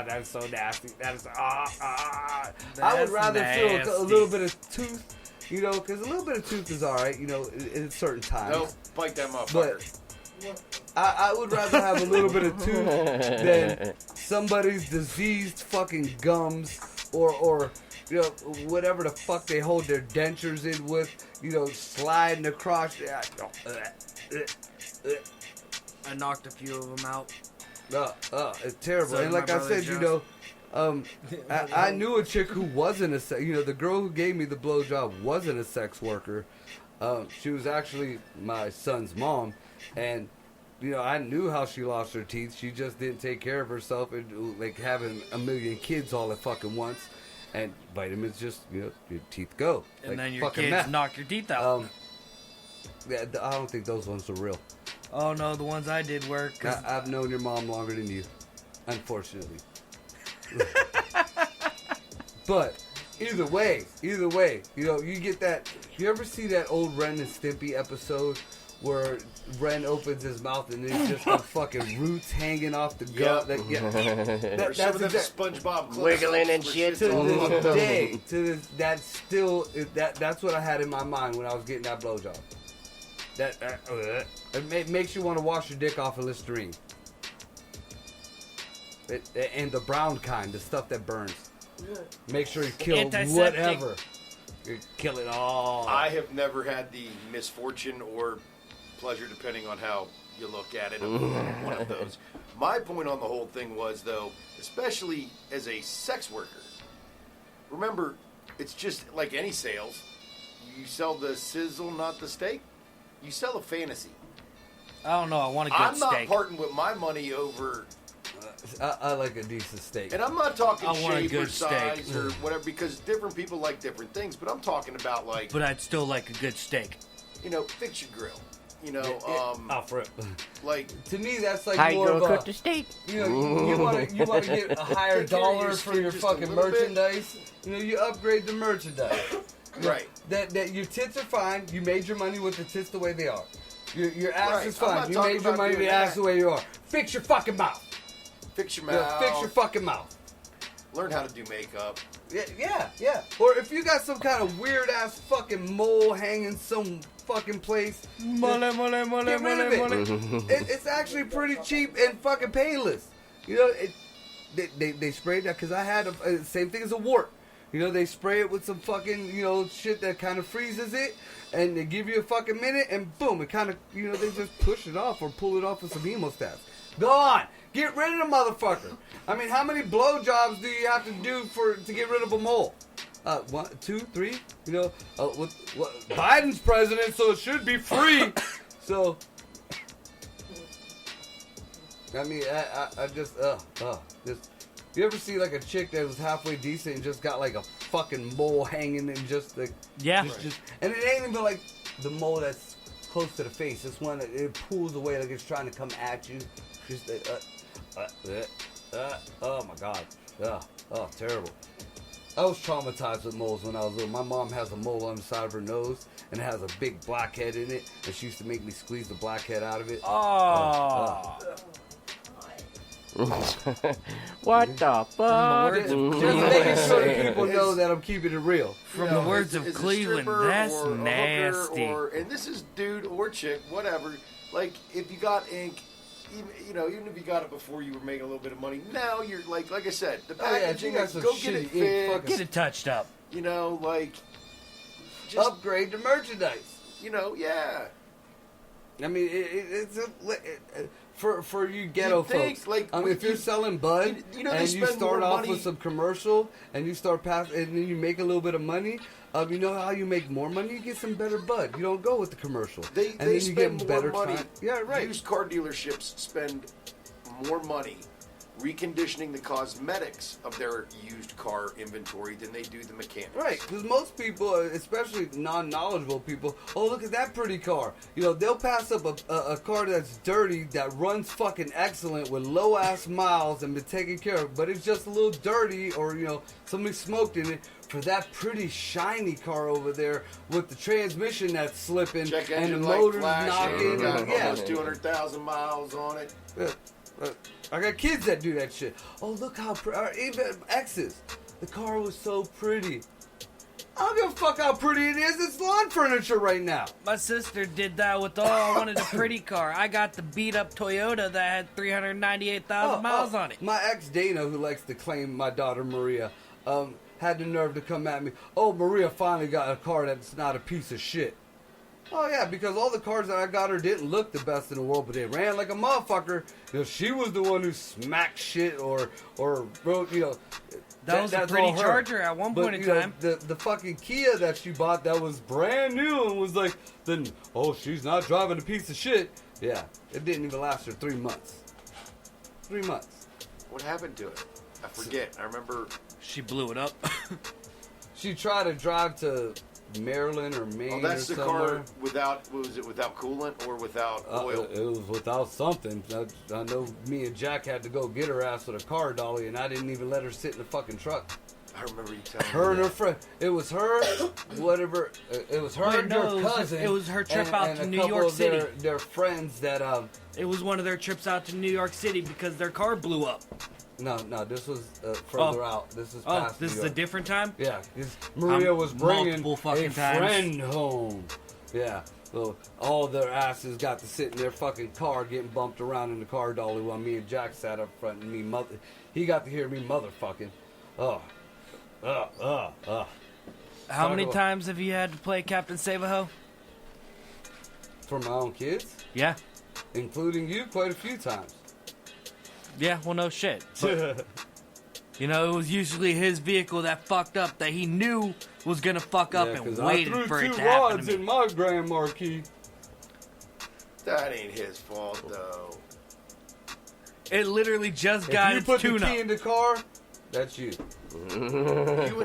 that is so nasty. That is, I would rather feel a little bit of tooth, you know, because a little bit of tooth is alright, you know, in certain times. No, bite that motherfucker. But I would rather have a little bit of tooth than somebody's diseased fucking gums, or you know, whatever the fuck they hold their dentures in with, you know, sliding across. I knocked a few of them out. It's terrible. So and like I said, you know, I knew a chick who wasn't you know, the girl who gave me the blowjob wasn't a sex worker. She was actually my son's mom, and, you know, I knew how she lost her teeth. She just didn't take care of herself, and like having a million kids all at fucking once, and vitamins just, you know, your teeth go. And like then your fucking kids meth. knock your teeth out. Yeah, I don't think those ones are real. Oh no, the ones I did were. I've known your mom longer than you, unfortunately. But either way, you know, you get that. You ever see that old Ren and Stimpy episode where Ren opens his mouth and there's just the fucking roots hanging off the gut? That's some of them SpongeBob clips. Wiggling and shit. To this day, that's what I had in my mind when I was getting that blowjob. It makes you want to wash your dick off of Listerine. And the brown kind, the stuff that burns. Make sure you kill Antiseptic. whatever. You kill it all. I have never had the misfortune or pleasure, depending on how you look at it, of one of those. My point on the whole thing was, though, especially as a sex worker, remember, it's just like any sales. You sell the sizzle, not the steak. You sell a fantasy. I don't know. I want a good steak. I'm not parting with my money over. I like a decent steak. And I'm not talking I want a shape or good size steak. or whatever, because different people like different things. But I'm talking about, like, But I'd still like a good steak. you know, fix your grill. You know, Alfred. like, To me, that's like How you more gonna of cook a. the steak? You know, you want to get a higher Take care of your dollar skin for your just a fucking little bit. merchandise. You know, you upgrade the merchandise. right. That your tits are fine. You made your money with the tits the way they are. Your ass Right. is I'm fine. not You talking made your about money with doing the ass that. the way you are. Fix your fucking mouth. Fix your Yeah, mouth. fix your fucking mouth. Learn how to do makeup. Yeah. Or if you got some kind of weird ass fucking mole hanging some fucking place, Mole. get rid of it. It's actually pretty cheap and fucking painless. You know, they sprayed that because I had the same thing as a wart. You know, they spray it with some fucking, you know, shit that kind of freezes it, and they give you a fucking minute, and boom, it kind of, you know, they just push it off or pull it off with some hemostats. Go on, get rid of the motherfucker. I mean, how many blowjobs do you have to do to get rid of a mole? 1, 2, 3. You know, Biden's president, so it should be free. So, I mean, I just. You ever see like a chick that was halfway decent and just got like a fucking mole hanging and just like. Yeah. Just, and it ain't even like the mole that's close to the face. It's one that it pulls away like it's trying to come at you. Just. Oh my god. Oh, terrible. I was traumatized with moles when I was little. My mom has a mole on the side of her nose and it has a big blackhead in it, and she used to make me squeeze the blackhead out of it. Oh. What the fuck? Just making sure that people know that I'm keeping it real. From the words of as a Cleveland, stripper that's or a hooker nasty. and this is dude or chick, whatever. Like, if you got ink, even if you got it before you were making a little bit of money, now you're like I said, the packaging, you got some go get it shitty ink, fixed. Get it touched up. You know, like, just, Upgrade the merchandise. you know, yeah. I mean, for you ghetto think, folks. like, I mean, if you're selling bud you know, they and you spend start more off money- with some commercial and you start and then you make a little bit of money. You know how you make more money? You get some better bud. You don't go with the commercial. They and then you spend get more better money. time. Yeah, right. Used car dealerships spend more money reconditioning the cosmetics of their used car inventory than they do the mechanics. Right, because most people, especially non-knowledgeable people, oh, look at that pretty car. You know, they'll pass up a car that's dirty, that runs fucking excellent with low-ass miles and been taken care of, but it's just a little dirty or, you know, somebody smoked in it, for that pretty shiny car over there with the transmission that's slipping Check and the engine light motor's flashing, knocking. got Yeah. almost 200,000 miles on it. I got kids that do that shit. Oh, look how pretty. Even exes. The car was so pretty. I don't give a fuck how pretty it is. It's lawn furniture right now. My sister did that with I wanted a pretty car. I got the beat up Toyota that had 398,000 miles on it. My ex Dana, who likes to claim my daughter Maria, had the nerve to come at me. Oh, Maria finally got a car that's not a piece of shit. Oh yeah, because all the cars that I got her didn't look the best in the world, but they ran like a motherfucker. You know, she was the one who smacked shit or wrote, you know. That was a that's pretty all her. Charger at one point But, in you know, time. the fucking Kia that she bought that was brand new and was like, then, oh, she's not driving a piece of shit. Yeah, it didn't even last her 3 months. 3 months. What happened to it? I forget. I remember. She blew it up. She tried to drive to Maryland or Maine Oh, that's or the somewhere. car without. Was it without coolant or without oil? It was without something. I know me and Jack had to go get her ass with a car dolly, and I didn't even let her sit in the fucking truck. I remember you telling Her me and her that. friend. It was her, whatever. It was her Wait, and no, her it was her- cousin. it was her trip out and to a New couple York of City. Their friends that It was one of their trips out to New York City because their car blew up. No, this was further out. This is Oh, past this New is a York. different time? Yeah, 'cause Maria was bringing multiple fucking a times. friend home. Yeah, so all their asses got to sit in their fucking car getting bumped around in the car dolly while me and Jack sat up front and he got to hear me motherfucking. How many about- times have you had to play Captain Save-A-Ho? For my own kids, Yeah. including you, quite a few times. Yeah, well, no shit. But, you know, it was usually his vehicle that fucked up that he knew was gonna fuck up and 'cause waited I for threw it two to happen rods to in me. my Grand Marquis. That ain't his fault though. It literally just If got you its put the tune-up. key in the car, that's you. You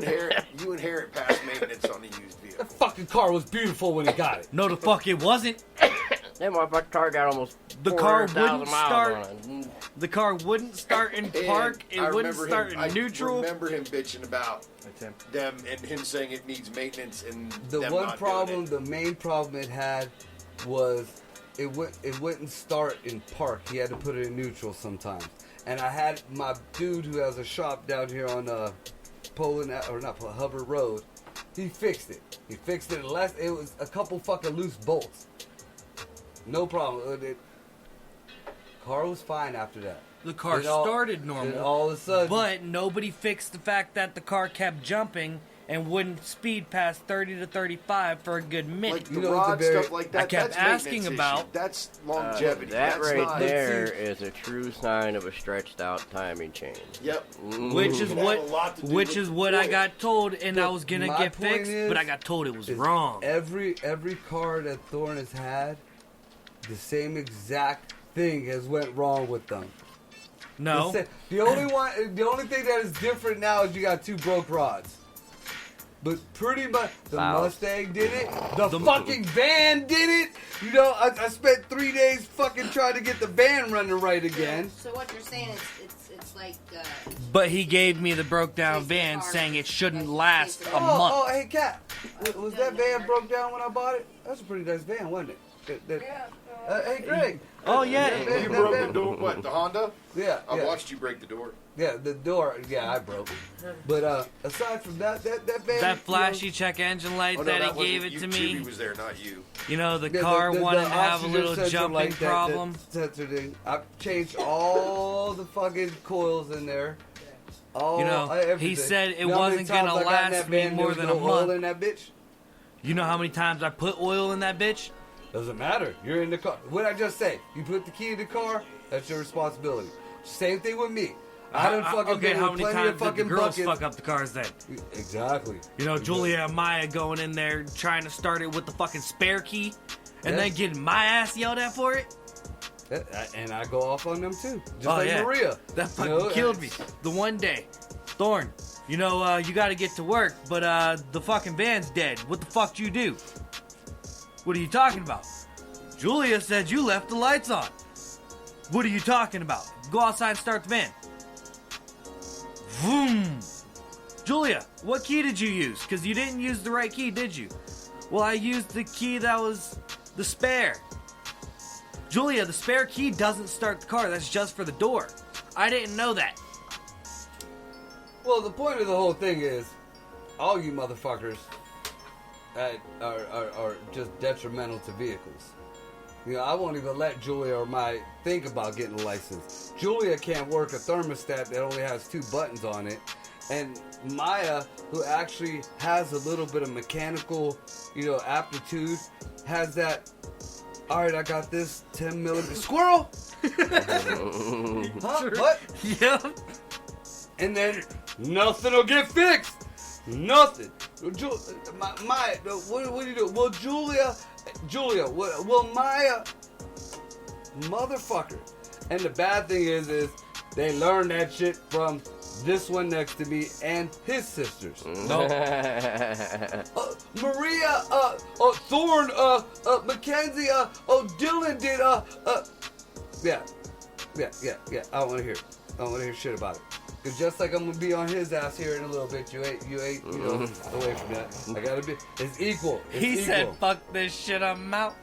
inherit past maintenance on the used vehicle. That fucking car was beautiful when he got it. No, the fuck it wasn't. That motherfucking car got almost The car 400,000 wouldn't miles start. on it. The car wouldn't start in park. It I wouldn't remember start him, in neutral. I remember him bitching about them and him saying it needs maintenance and The them one not problem, doing the main problem it had was it wouldn't start in park. He had to put it in neutral sometimes. And I had my dude who has a shop down here on Hubbard Road. He fixed it. He fixed it less. It was a couple fucking loose bolts. No problem. Car was fine after that. The car Then all- started then normal. all of a sudden, But nobody fixed the fact that the car kept jumping and wouldn't speed past 30 to 35 for a good minute. Like the You know, it's a rod very- stuff like that. I kept that's asking maintenance about- issue. That's longevity. That that's right not, there is a true sign of a stretched out timing chain. Yep. Which is It had what, a lot to do which with is what I oil. got told, and I was gonna my get point fixed, is- but I got told it was is wrong. Every car that Thorne has had, the same exact thing has went wrong with them. No, The only thing that is different now is you got two broke rods. But pretty much the Wow. Mustang did it. The fucking van did it. You know, I spent 3 days fucking trying to get the van running right again. So what you're saying is it's like but he gave me the broke down Chase the van, car. saying it shouldn't Chase last the a car. month. Oh, hey, Cat. Was that van broke down when I bought it? That's a pretty nice van, wasn't it? Hey, Greg. Oh yeah, You broke the door. What, the Honda? Yeah, I yeah. watched you break the door. Yeah, the door. Yeah, I broke it. But aside from that van, that flashy check engine light Oh, no, that that he gave wasn't it you. to Tubi me. was there, not you. You know, the Yeah, car wanted to have a oxygen little sensor jumping like that, problem. that sensor thing. I've changed all the fucking coils in there. All, You know, everything. he said it You know how many wasn't gonna times I got in last that me van, more there was than no a oil month. in that bitch? You know how many times I put oil in that bitch? Doesn't matter. You're in the car. What I just say? You put the key in the car. That's your responsibility. Same thing with me. I done fucking Okay, been how with many plenty times of did the fucking girls buckets. fuck up the cars then? Exactly. You know, Julia and Maya going in there trying to start it with the fucking spare key, and then getting my ass yelled at for it. And I go off on them too. Just Oh, like yeah. Maria. That fucking killed me. The one day, Thorn, you know, you got to get to work, but the fucking van's dead. What the fuck do you do? What are you talking about? Julia said you left the lights on. What are you talking about? Go outside and start the van. Vroom. Julia, what key did you use? Because you didn't use the right key, did you? Well, I used the key that was the spare. Julia, the spare key doesn't start the car. That's just for the door. I didn't know that. Well, the point of the whole thing is, all you motherfuckers are just detrimental to vehicles. You know, I won't even let Julia or Maya think about getting a license. Julia can't work a thermostat that only has 2 buttons on it. And Maya, who actually has a little bit of mechanical, you know, aptitude, has that, all right, I got this 10 millimeter squirrel. Huh? What? Yep. And then nothing will get fixed. Nothing. Maya, what do you do? Well, Julia, well, Maya, motherfucker. And the bad thing is they learn that shit from this one next to me and his sisters. No. Maria, Thorn, Mackenzie, Dylan did, yeah. I don't want to hear it. I don't want to hear shit about it. Cause just like I'm gonna be on his ass here in a little bit, you ain't, away from that. I gotta be. It's equal. He said, "Fuck this shit, I'm out."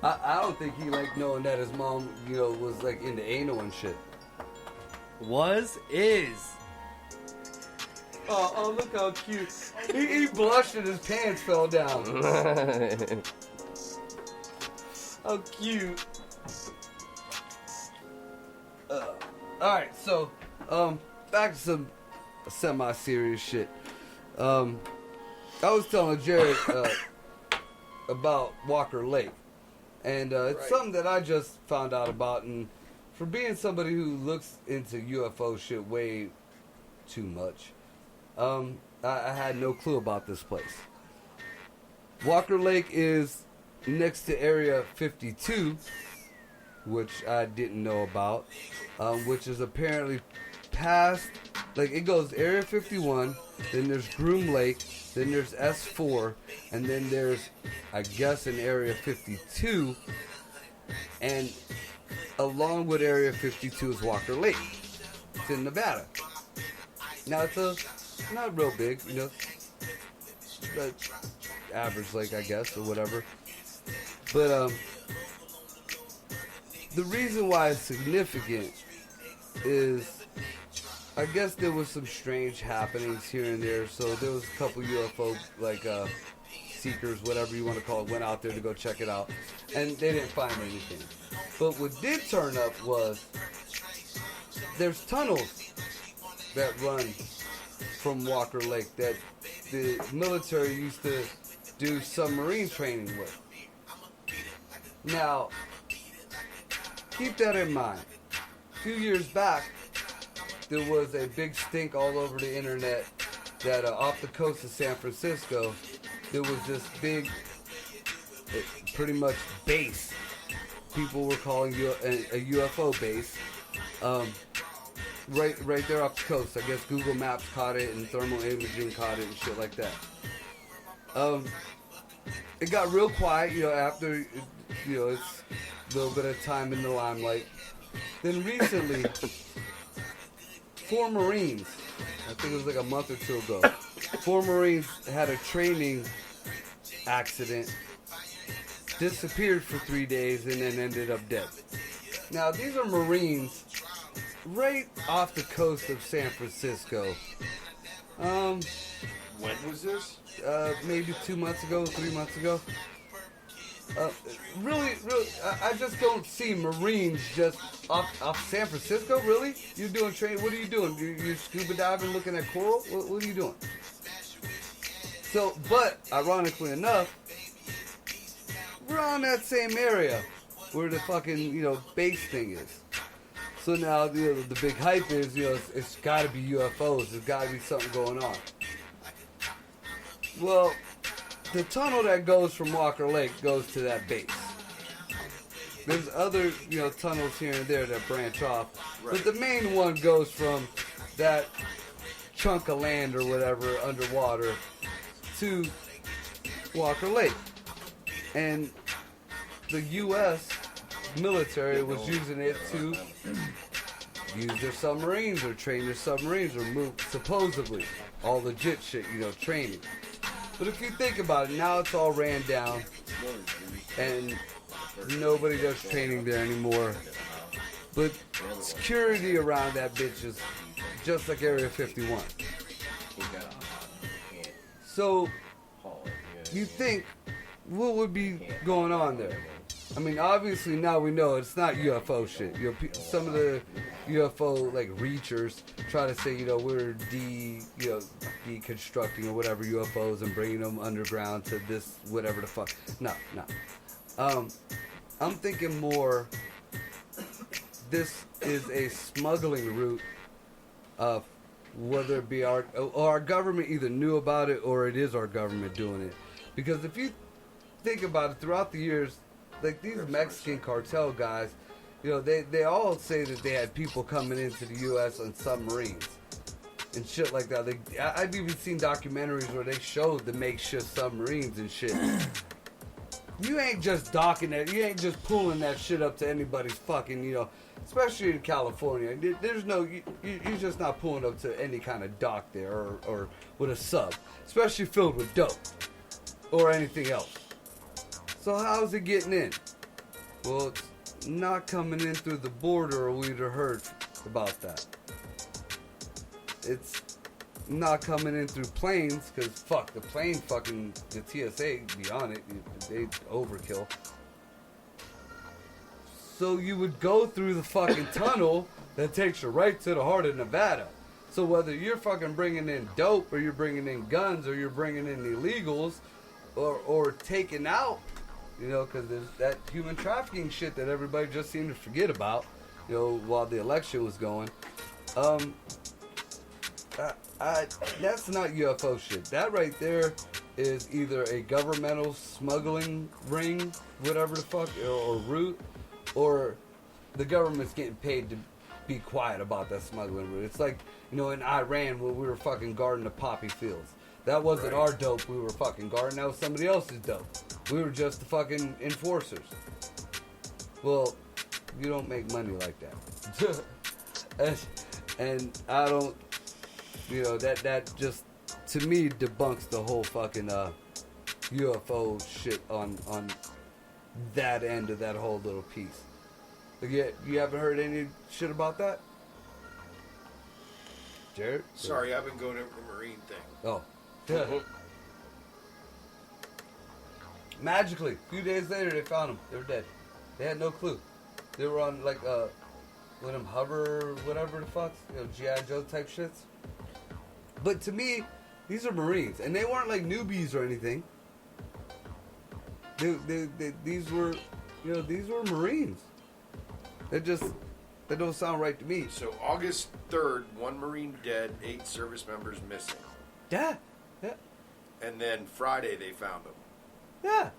I don't think he liked knowing that his mom, you know, was like into anal and shit. Is. Oh, look how cute. He blushed and his pants fell down. How cute. Alright, so, back to some semi-serious shit. I was telling Jared about Walker Lake. And it's something that I just found out about. And for being somebody who looks into UFO shit way too much, I had no clue about this place. Walker Lake is next to Area 52, which I didn't know about, which is apparently past, like it goes Area 51, then there's Groom Lake, then there's S4, and then there's, I guess, an Area 52, and along with Area 52 is Walker Lake. It's in Nevada. Now it's not real big, you know, average lake, I guess, or whatever. But the reason why it's significant is, I guess there was some strange happenings here and there. So there was a couple UFO, like, seekers, whatever you want to call it, went out there to go check it out. And they didn't find anything. But what did turn up was, there's tunnels that run from Walker Lake that the military used to do submarine training with. Now, keep that in mind. A few years back, there was a big stink all over the internet that off the coast of San Francisco, there was this big, pretty much base. People were calling a UFO base. Right there off the coast. I guess Google Maps caught it and thermal imaging caught it and shit like that. It got real quiet, you know, after, you know, it's a little bit of time in the limelight. Then recently, 4 Marines, I think it was like a month or 2 ago, 4 Marines had a training accident, disappeared for 3 days, and then ended up dead. Now, these are Marines right off the coast of San Francisco. When was this? Maybe 2 months ago, 3 months ago. Really, I just don't see Marines just off San Francisco, really? You're doing training, what are you doing? You scuba diving, looking at coral? What are you doing? So, but, ironically enough, around that same area where the fucking, base thing is. So now, the big hype is, it's gotta be UFOs. There's gotta be something going on. Well, the tunnel that goes from Walker Lake goes to that base. There's other, tunnels here and there that branch off. Right. But the main one goes from that chunk of land or whatever underwater to Walker Lake. And the U.S. military was using it to use their submarines or train their submarines or move, supposedly, all legit shit, training. But if you think about it, now it's all ran down and nobody does training there anymore. But security around that bitch is just like Area 51. So, you think, what would be going on there? I mean, obviously now we know it's not UFO shit. Some of the UFO reachers try to say, we're deconstructing or whatever UFOs and bringing them underground to this whatever the fuck. No. I'm thinking more. This is a smuggling route of whether it be our government either knew about it or it is our government doing it. Because if you think about it, throughout the years, these Mexican cartel guys, they all say that they had people coming into the U.S. on submarines and shit like that. I've even seen documentaries where they showed the makeshift submarines and shit. You ain't just docking that. You ain't just pulling that shit up to anybody's fucking, especially in California. There's no, you're just not pulling up to any kind of dock there or with a sub, especially filled with dope or anything else. So how's it getting in? Well, it's not coming in through the border, or we'd have heard about that. It's not coming in through planes, because fuck, the plane fucking, the TSA, be on it, they overkill. So you would go through the fucking tunnel that takes you right to the heart of Nevada. So whether you're fucking bringing in dope, or you're bringing in guns, or you're bringing in illegals, or taking out, because there's that human trafficking shit that everybody just seemed to forget about, while the election was going. That's not UFO shit. That right there is either a governmental smuggling ring, whatever the fuck, or route, or the government's getting paid to be quiet about that smuggling route. It's like, in Iran when we were fucking guarding the poppy fields. That wasn't our dope we were fucking guarding. That was somebody else's dope. We were just the fucking enforcers. Well, you don't make money like that. and I don't, that just, to me, debunks the whole fucking UFO shit on that end of that whole little piece. You haven't heard any shit about that? Jared? Sorry, I've been going over the Marine thing. Oh. Magically, a few days later, they found them. They were dead. They had no clue. They were on, one of them hover, whatever the fuck, G.I. Joe type shits. But to me, these are Marines, and they weren't newbies or anything. These were Marines. That don't sound right to me. So August 3rd, 1 Marine dead, 8 service members missing. Yeah. And then Friday they found them. Yeah.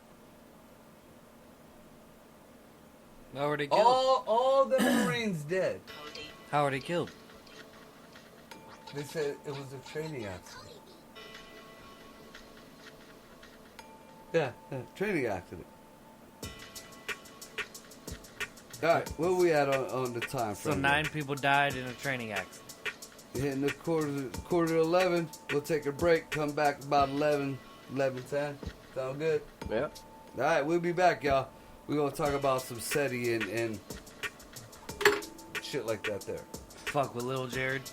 How were they killed? All the Marines dead. How were they killed? They said it was a training accident. Yeah, training accident. Alright, where we at on the time frame? So 9 people died in a training accident. Hitting the quarter to 11. We'll take a break. Come back about 11:10. Sound good? Yeah. Alright, we'll be back, y'all. We're gonna talk about some SETI and shit like that there. Fuck with Little Jared.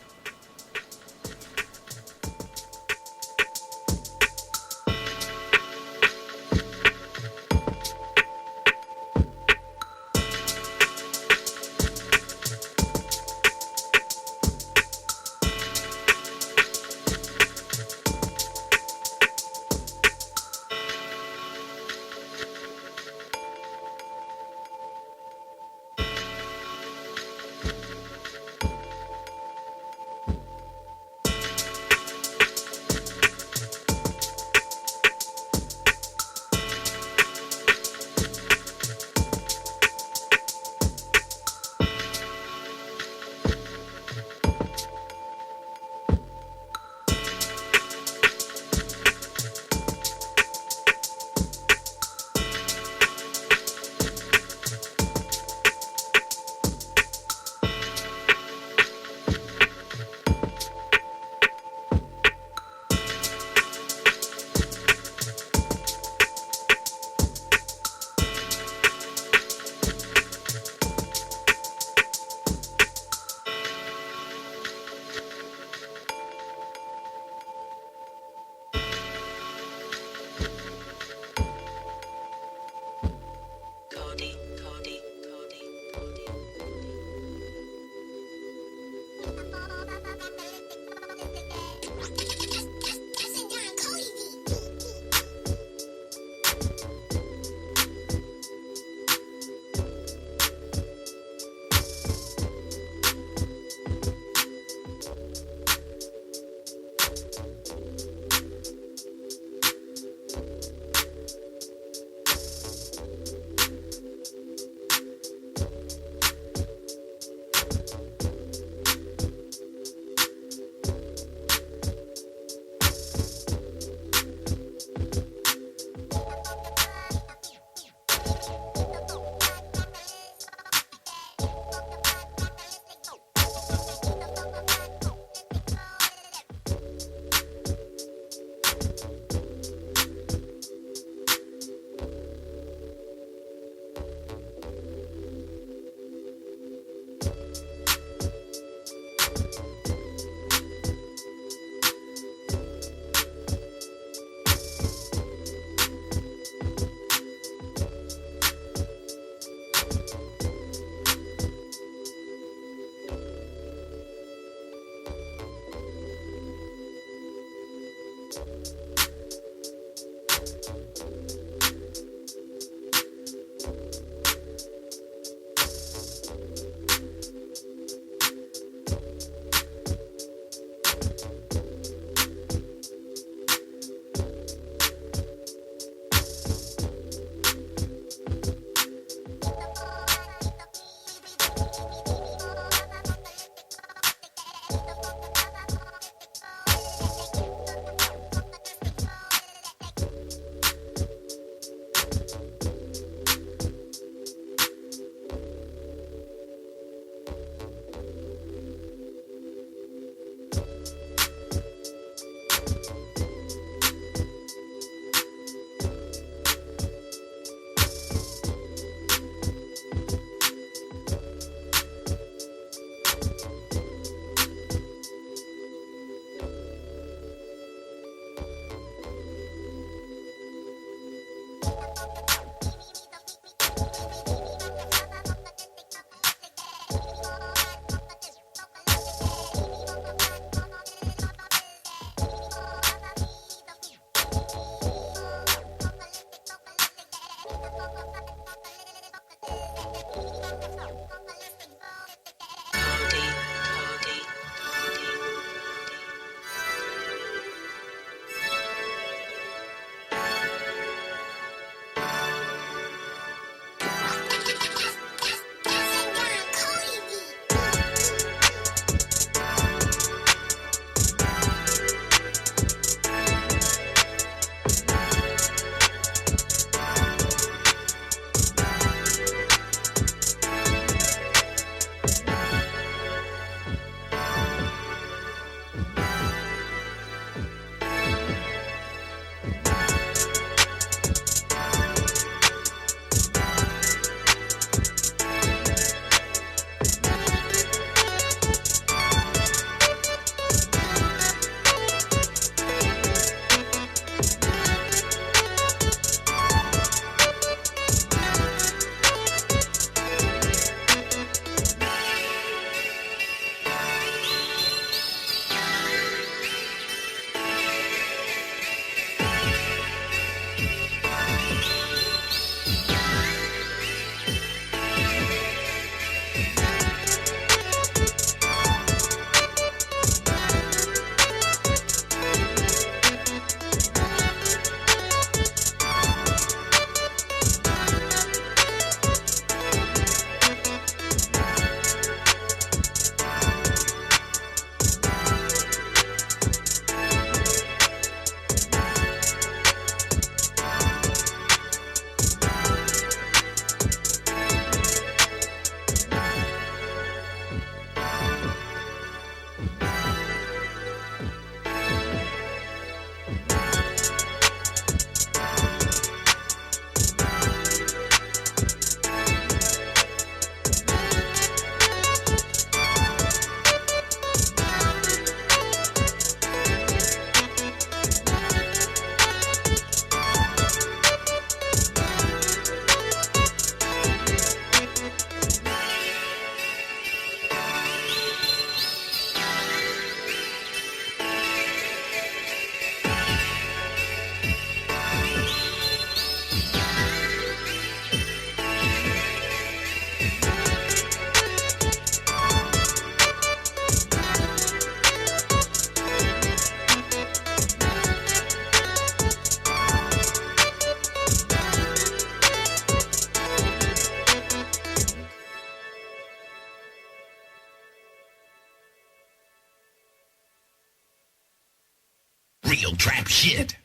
real trap shit.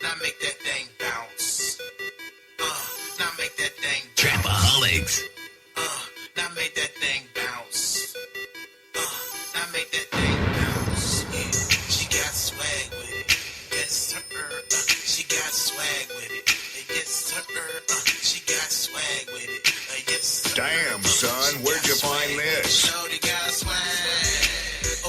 Now make that thing bounce. Now make that thing bounce. Trapaholics. Now make that thing bounce. Now make that thing bounce. Yeah, she got swag with it. Yes, she got swag with it. Yes, she got swag with it. Yes, Damn, son, where'd you find this? Shorty got swag.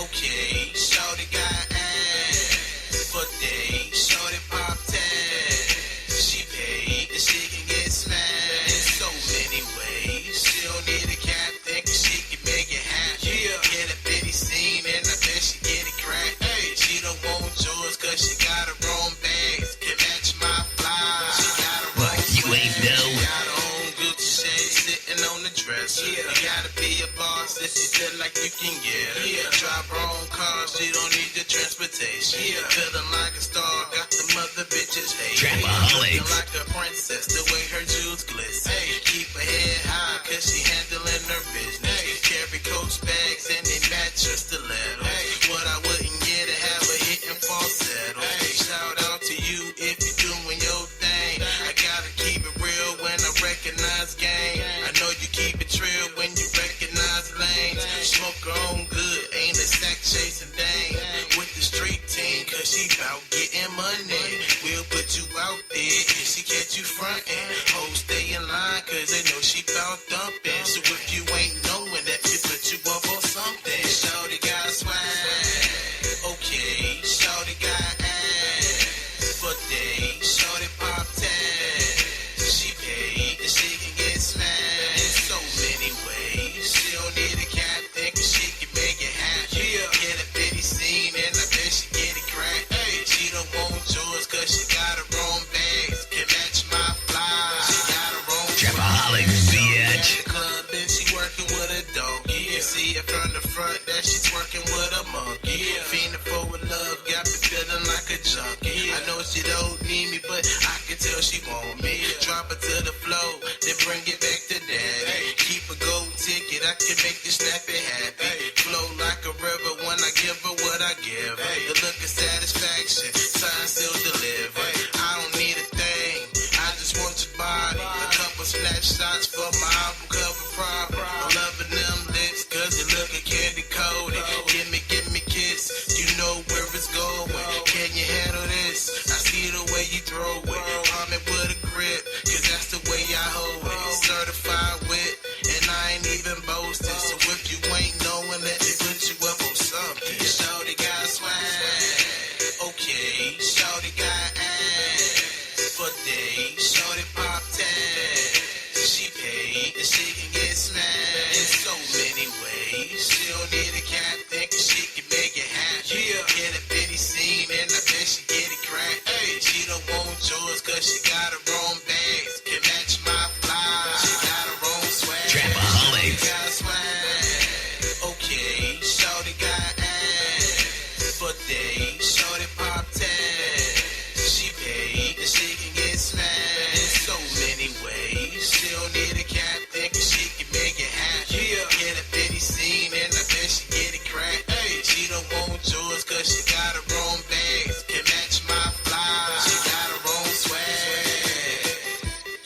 Okay, shorty got ass. But they shorty pop tag. She paid, the she can get smashed in so many ways. She don't need a captain, cause she can make it happen. Yeah, get a bitty scene and I bet she get it cracked. Hey, she don't want yours cause she got her own bags. Can match my fly. She got her What, own you ain't swag. know? She got her own Gucci shade sitting on the dresser. Yeah, you gotta be a boss if you feel like you can get her. Yeah, drive her own car, she don't need the transportation. Yeah, feeling like a star, got the mother bitches hate. Trapaholics. Looking like a princess, the way her jewels glisten. Hey, keep her head high, cause she handling her business. Hey, carry coach bags and they match her stiletto. Hey, what I wouldn't get to have her hitting falsetto. Hey, shout out to you if you're doing your thing. I gotta keep it real when I recognize game. I know you keep it real when you recognize lanes. Smoke her own good, ain't a sack chasing dame. With the street team, cause she bout getting money. We'll put you out there if she catch you frontin'. Hoes stay in line cause they know she bout dumping. So if you ain't knowing that, we put you up on something. Shorty got swag. Okay, shorty got ass. But they shorty pop tag. She paid, the she can get smashed in so many ways. She don't need a captain cause she can make it happen. Yeah, get a bitty scene and I bet she get it cracked. Hey, she don't want yours cause she got her own bags. Can match my fly. She got her own Trapaholics, bitch. at the club and she working with a dog. You see her from the front that she's working with a monkey. Fiending for love, got me feeling like a junkie. I know she don't need me, but I can tell she want me. Drop her to the floor, then bring it back to daddy. Keep a gold ticket, I can make this snappy happy. Flow like a river when I give her what I give her. The look of satisfaction, sign still deliver. I don't need a thing, I just want your body. A couple snapshots for my album cover proper. I'm loving them lips, cause they looking candy coated. Give me kiss, you know where it's going. Can you handle this? I see the way you throw it. Palm it with a grip, cause that's the way I hold it. Certified with, and I ain't even boasting. So if you ain't knowing, let me put you up on something. Shorty got swag. Okay, shorty got ass. But they shorty pop tag. She paid, and she can get smashed in so many ways. She don't need a captain, cause she can make it happen. Yeah, get a bitty scene, and I bet she get it cracked. Hey, she don't want yours, cause she got her own bags. Can match my fly. She got her own swag. Trapaholics. She got swag. Okay, shorty got ass. But they shorty pop tag. She paid, and she can get smashed in so many ways. She don't need a captain, cause she can make it happen. Yeah, get a bitty scene, and I bet she get it cracked. Hey, she don't want yours, cause she got her own bags. Can match my fly. She got her own swag.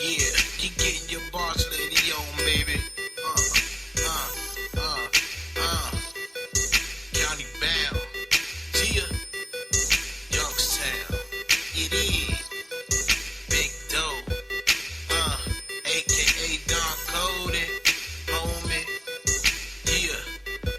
Yeah, keep getting your boss lady on, baby. County bound. Gia, Youngstown. It is Big Doe. AKA Don Cody. Homie. Yeah.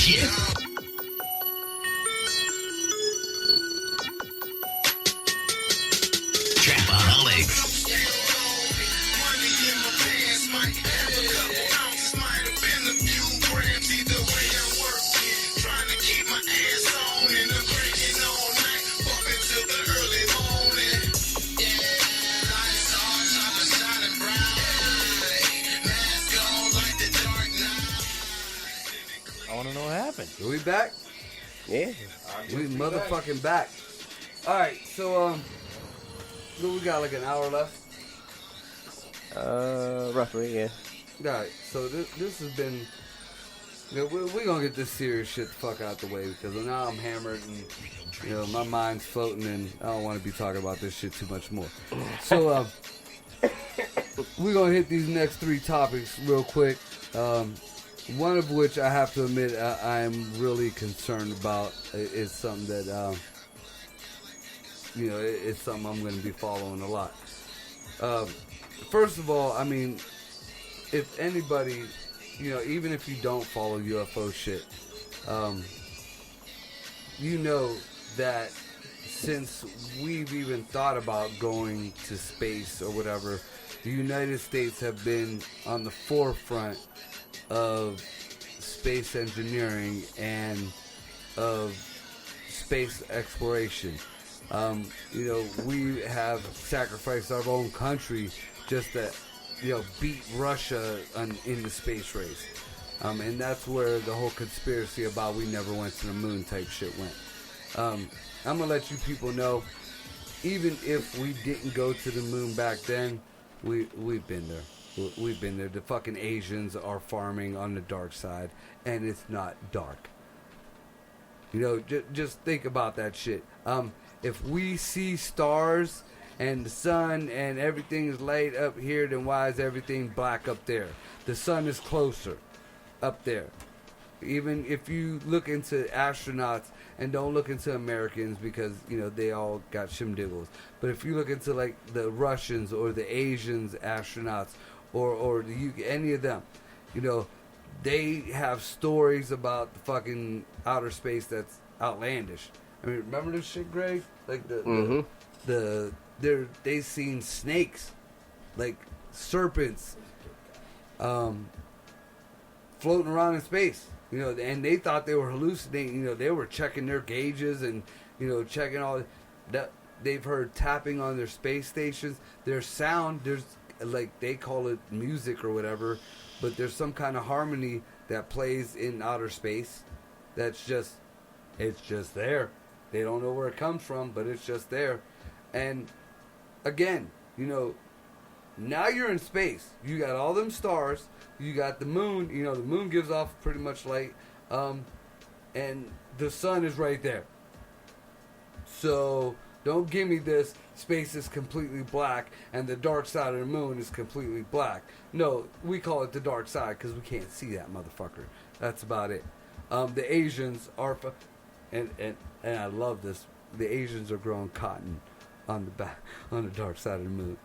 shit. Trapaholics. I want to know what happened. Are we back? Yeah. We motherfucking back. Alright, so, we got like an hour left. Roughly, yeah. Alright, so this has been... You know, we're gonna get this serious shit the fuck out the way because now I'm hammered and, you know, my mind's floating and I don't want to be talking about this shit too much more. So, we're gonna hit these next 3 topics real quick. One of which I have to admit I am really concerned about is something that, you know, it's something I'm going to be following a lot. First of all, I mean, if anybody, you know, even if you don't follow UFO shit, you know that since we've even thought about going to space or whatever, the United States have been on the forefront of space engineering and of space exploration. You know, we have sacrificed our own country just to, you know, beat Russia in the space race. And that's where the whole conspiracy about we never went to the moon type shit went. I'm going to let you people know, even if we didn't go to the moon back then, we've been there. We've been there. The fucking Asians are farming on the dark side, and it's not dark. You know, just think about that shit. If we see stars and the sun and everything is light up here, then why is everything black up there? The sun is closer up there. Even if you look into astronauts, and don't look into Americans because, you know, they all got shimdiggles. But if you look into, like, the Russians or the Asians astronauts, or the UK, any of them, you know, they have stories about the fucking outer space that's outlandish. I mean, remember this shit, Greg? Like they seen snakes, like serpents, floating around in space. You know, and they thought they were hallucinating. You know, they were checking their gauges and, you know, checking all that. They've heard tapping on their space stations. Their sound, there's, like, they call it music or whatever, but there's some kind of harmony that plays in outer space that's just, it's just there. They don't know where it comes from, but it's just there. And again, you know, now you're in space. You got all them stars. You got the moon. You know, the moon gives off pretty much light. And the sun is right there. So don't give me this space is completely black and the dark side of the moon is completely black. No, we call it the dark side because we can't see that motherfucker. That's about it. The Asians are, and I love this. The Asians are growing cotton on the dark side of the moon.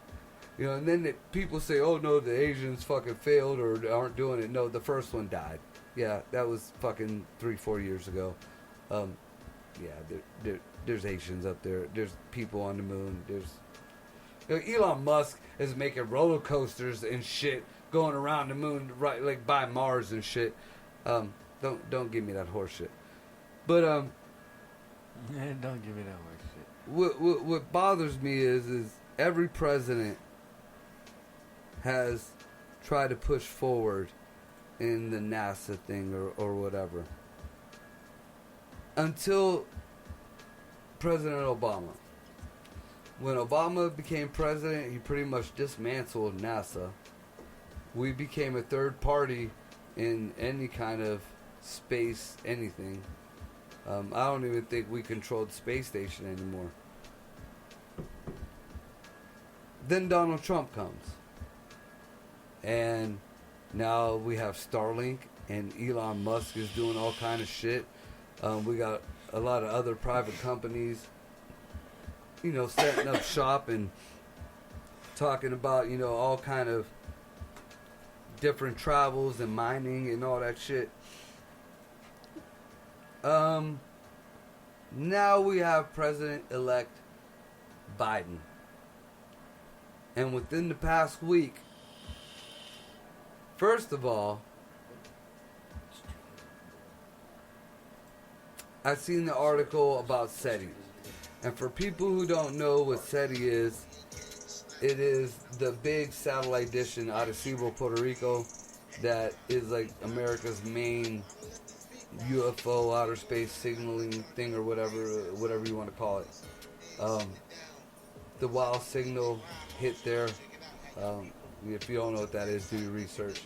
You know, and then people say, "Oh no, the Asians fucking failed or aren't doing it." No, the first one died. Yeah, that was fucking 3-4 years ago. Yeah, there's Asians up there. There's people on the moon. There's, you know, Elon Musk is making roller coasters and shit going around the moon, right, like by Mars and shit. Don't give me that horse shit. But Don't give me that horse shit. what bothers me is every president has tried to push forward in the NASA thing or whatever. Until President Obama. When Obama became president, he pretty much dismantled NASA. We became a third party in any kind of space, anything. I don't even think we control the space station anymore. Then Donald Trump comes. And now we have Starlink and Elon Musk is doing all kind of shit. We got a lot of other private companies, you know, setting up shop and talking about, you know, all kind of different travels and mining and all that shit. Now we have President-elect Biden. And within the past week, first of all, I've seen the article about SETI. And for people who don't know what SETI is, it is the big satellite dish in Arecibo, Puerto Rico, that is like America's main UFO outer space signaling thing, or whatever you want to call it. The WOW signal hit there. If you don't know what that is, do your research.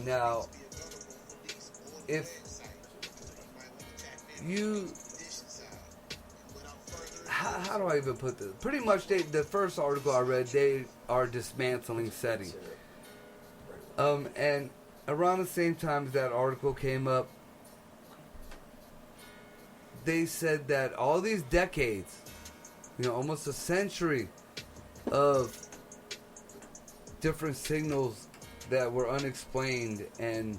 Now, if you, how do I even put this? Pretty much, the first article I read, they are dismantling SETI. And around the same time as that article came up, they said that all these decades, almost a century of different signals that were unexplained, and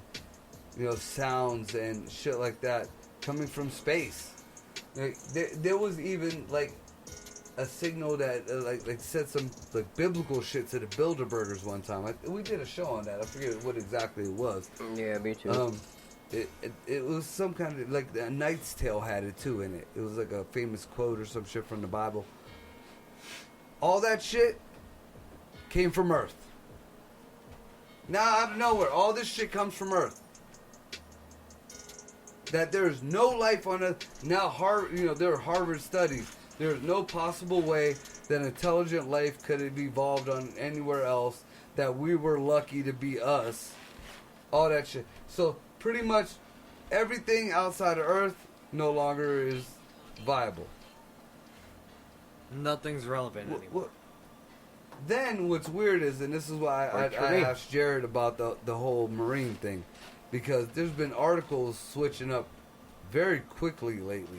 sounds and shit like that coming from space. There was even like a signal that like said some like biblical shit to the Bilderbergers one time. We did a show on that. I forget what exactly it was. Yeah, me too. It was some kind of like a Knight's Tale had it too in it. It was like a famous quote or some shit from the Bible. All that shit came from Earth. Now out of nowhere, all this shit comes from Earth. That there's no life on Earth. Now there are Harvard studies. There's no possible way that intelligent life could have evolved on anywhere else. That we were lucky to be us. All that shit. So pretty much everything outside of Earth no longer is viable. Nothing's relevant anymore. Then what's weird is, and this is why I asked Jared about the whole Marine thing, because there's been articles switching up very quickly lately.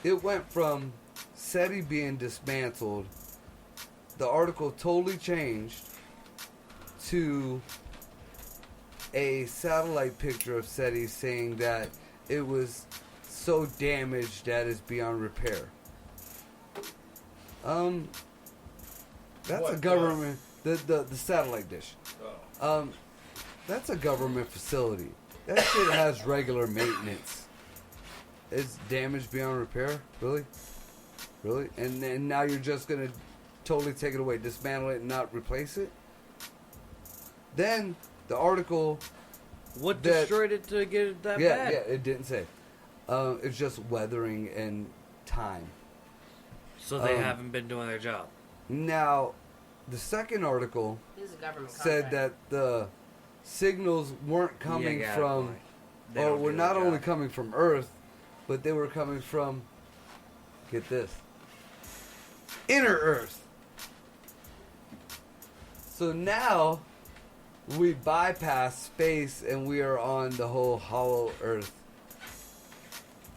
It went from SETI being dismantled, the article totally changed, to a satellite picture of SETI saying that it was so damaged that it's beyond repair. That's a government, the satellite dish. That's a government facility. That shit has regular maintenance. It's damaged beyond repair? Really? Really? And then now you're just gonna totally take it away, dismantle it and not replace it? Then the article, What destroyed it to get it that bad? Yeah, it didn't say. It's just weathering and time. So they haven't been doing their job. Now, the second article This is a government said contract. that the signals weren't coming Yeah, from, They or don't were do not their only job. coming from Earth, but they were coming from, get this, inner Earth. So now we bypass space and we are on the whole hollow Earth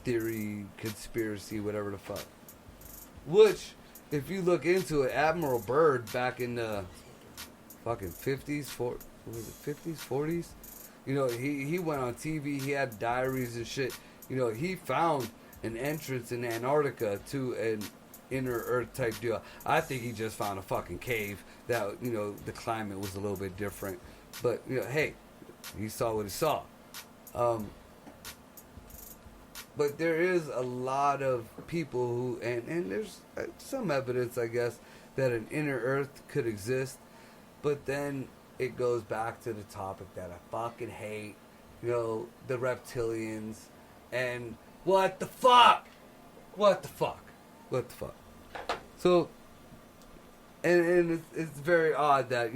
theory, conspiracy, whatever the fuck. Which, if you look into it, Admiral Byrd back in the fucking 50s, 40s? He went on TV, he had diaries and shit. He found an entrance in Antarctica to an inner Earth type deal. I think he just found a fucking cave that, the climate was a little bit different. But, hey, he saw what he saw. But there is a lot of people who, and there's some evidence, I guess, that an inner Earth could exist. But then it goes back to the topic that I fucking hate, the reptilians, and what the fuck? So, and it's very odd that,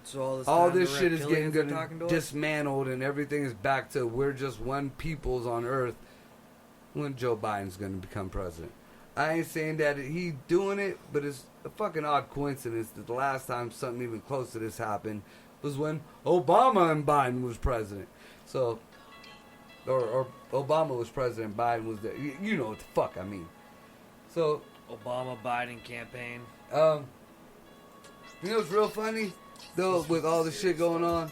So all time this the shit is reptilians getting are talking to us? dismantled and everything is back to we're just one peoples on Earth when Joe Biden's going to become president. I ain't saying that he doing it, but it's a fucking odd coincidence that the last time something even close to this happened was when Obama and Biden was president. So, or Obama was president, Biden was there. You know what the fuck I mean. So, Obama-Biden campaign. what's real funny, though, with all the shit going on?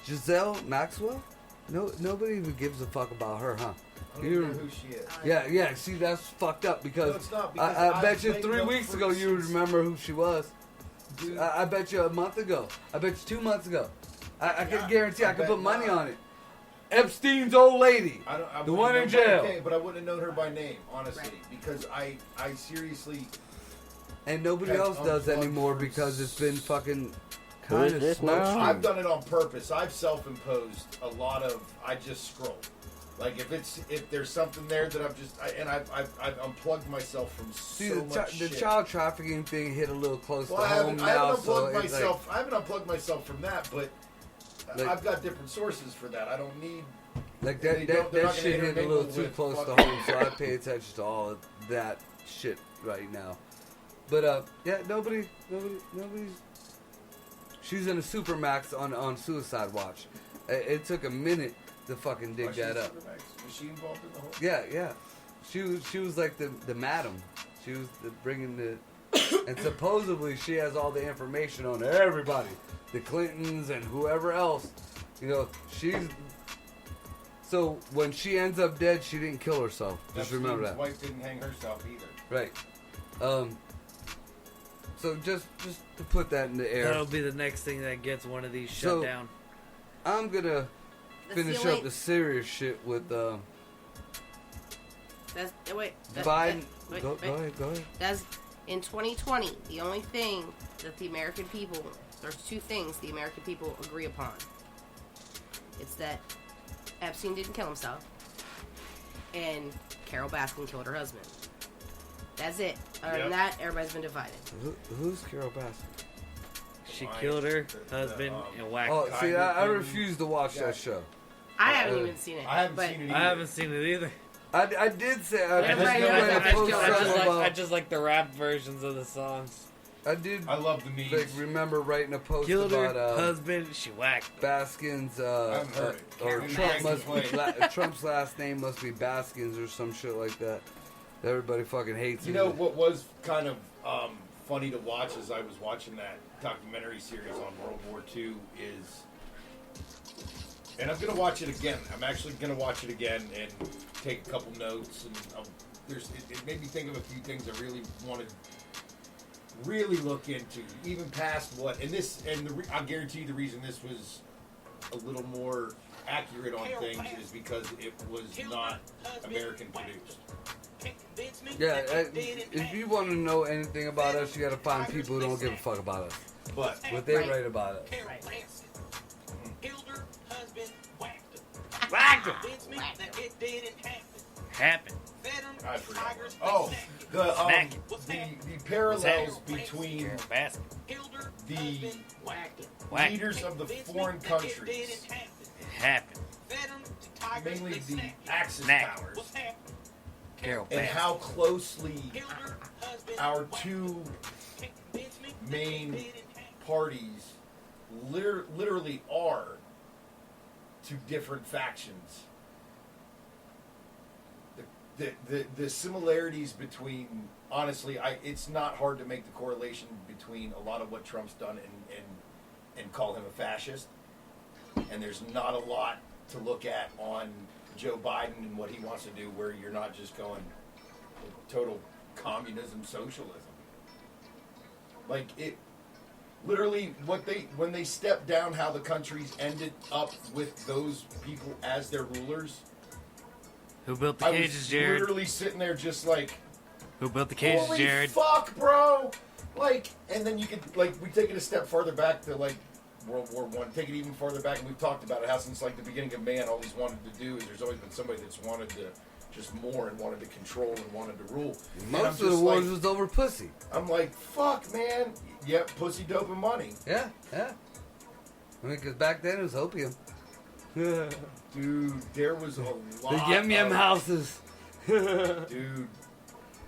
Giselle Maxwell? No, nobody even gives a fuck about her, huh? I don't even know who she is. Yeah. See, that's fucked up because, No, it's not, because I bet I've you made 3 no weeks ago you would since- remember who she was. Dude. I bet you a month ago. I bet you 2 months ago. I Yeah, can guarantee I I can bet put money not. on it. Epstein's old lady. I The wouldn't one in know- jail. Okay, but I wouldn't have known her by name, honestly, Right. because I seriously. And nobody Have else does unplugged anymore for because it's been fucking Who kind is of this now? I've done it on purpose. I've self-imposed a lot of. I just scroll. Like if there's something there that I've unplugged myself from See, so much the shit. child trafficking thing hit a little close Well, to I home haven't now, so unplugged it's myself. I haven't unplugged myself from that, but Like- I've got different sources for that. I don't need. like They that don't- they're not shit gonna hit a little intermingle too with close to fucking- home, so I pay attention to all of that shit right now. But yeah, nobody's. She's in a supermax on Suicide Watch. It took a minute to fucking dig that up. Was she involved in the whole? Yeah. She was like the madam. She was bringing the, and supposedly she has all the information on everybody, the Clintons and whoever else. You know, so when she ends up dead, she didn't kill herself. Just remember that. Wife didn't hang herself either. Right. So just to put that in the air, That'll be the next thing that gets one of these shut So- down. I'm gonna That's finish the up only- the serious shit with That's wait. Biden. Wait, Go ahead. That's in 2020. The only thing that the American people, there's two things the American people agree upon. It's that Epstein didn't kill himself, and Carol Baskin killed her husband. That's it. Other than that, everybody's been divided. Who's Carol Baskin? She killed her husband and whacked Oh, him. see, I Kind of refuse to watch yeah. that show. I haven't even seen it. I haven't but seen it either. I haven't seen it either. I did say I Yeah, just right, know yeah, when I I post just- I something just about. I just like the rap versions of the songs. I did I love the memes. like remember writing a post Killed her about husband, she whacked him. Baskins haven't heard it. or Can't Trump remember must the be Trump's last name must be Baskins or some shit like that. Everybody fucking hates You him. know what was kind of funny to watch as I was watching that documentary series on World War II is, and I'm gonna watch it again. I'm actually gonna watch it again and take a couple notes. And it made me think of a few things I really wanted really look into, even past what. And I guarantee you the reason this was a little more accurate on things is because it was not American produced. Yeah, if you want to know anything about us, you got to find people who don't give a fuck about us. But What they Right. write about us. Whacked him! Happened. I forgot. Oh, Smack the parallels between Carol Baskin. the Whack. leaders of the foreign countries, It happened. mainly the Axis Smack. powers, Carol and Baskin. how closely our two main parties literally are to different factions. The similarities between, honestly, it's not hard to make the correlation between a lot of what Trump's done and call him a fascist, and there's not a lot to look at on Joe Biden and what he wants to do, where you're not just going total communism, socialism. Like it, literally, when they stepped down, how the countries ended up with those people as their rulers. Who built the I cages, was Jared? literally sitting there just like, Who built the cages, holy Jared? fuck, bro! Like, and then you could, like, we take it a step farther back to, like, World War I. Take it even farther back, and we've talked about it, how since, like, the beginning of man, all he's wanted to do is there's always been somebody that's wanted to just more and wanted to control and wanted to rule. And I'm Most of the just wars like, was over pussy. I'm like, fuck, man. Yep, pussy, dope, and money. Yeah. I mean, because back then it was opium. The Dude, there was a lot yum yum of, houses. Dude.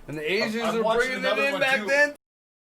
And the Asians I'm were watching bringing it another in one, back too. then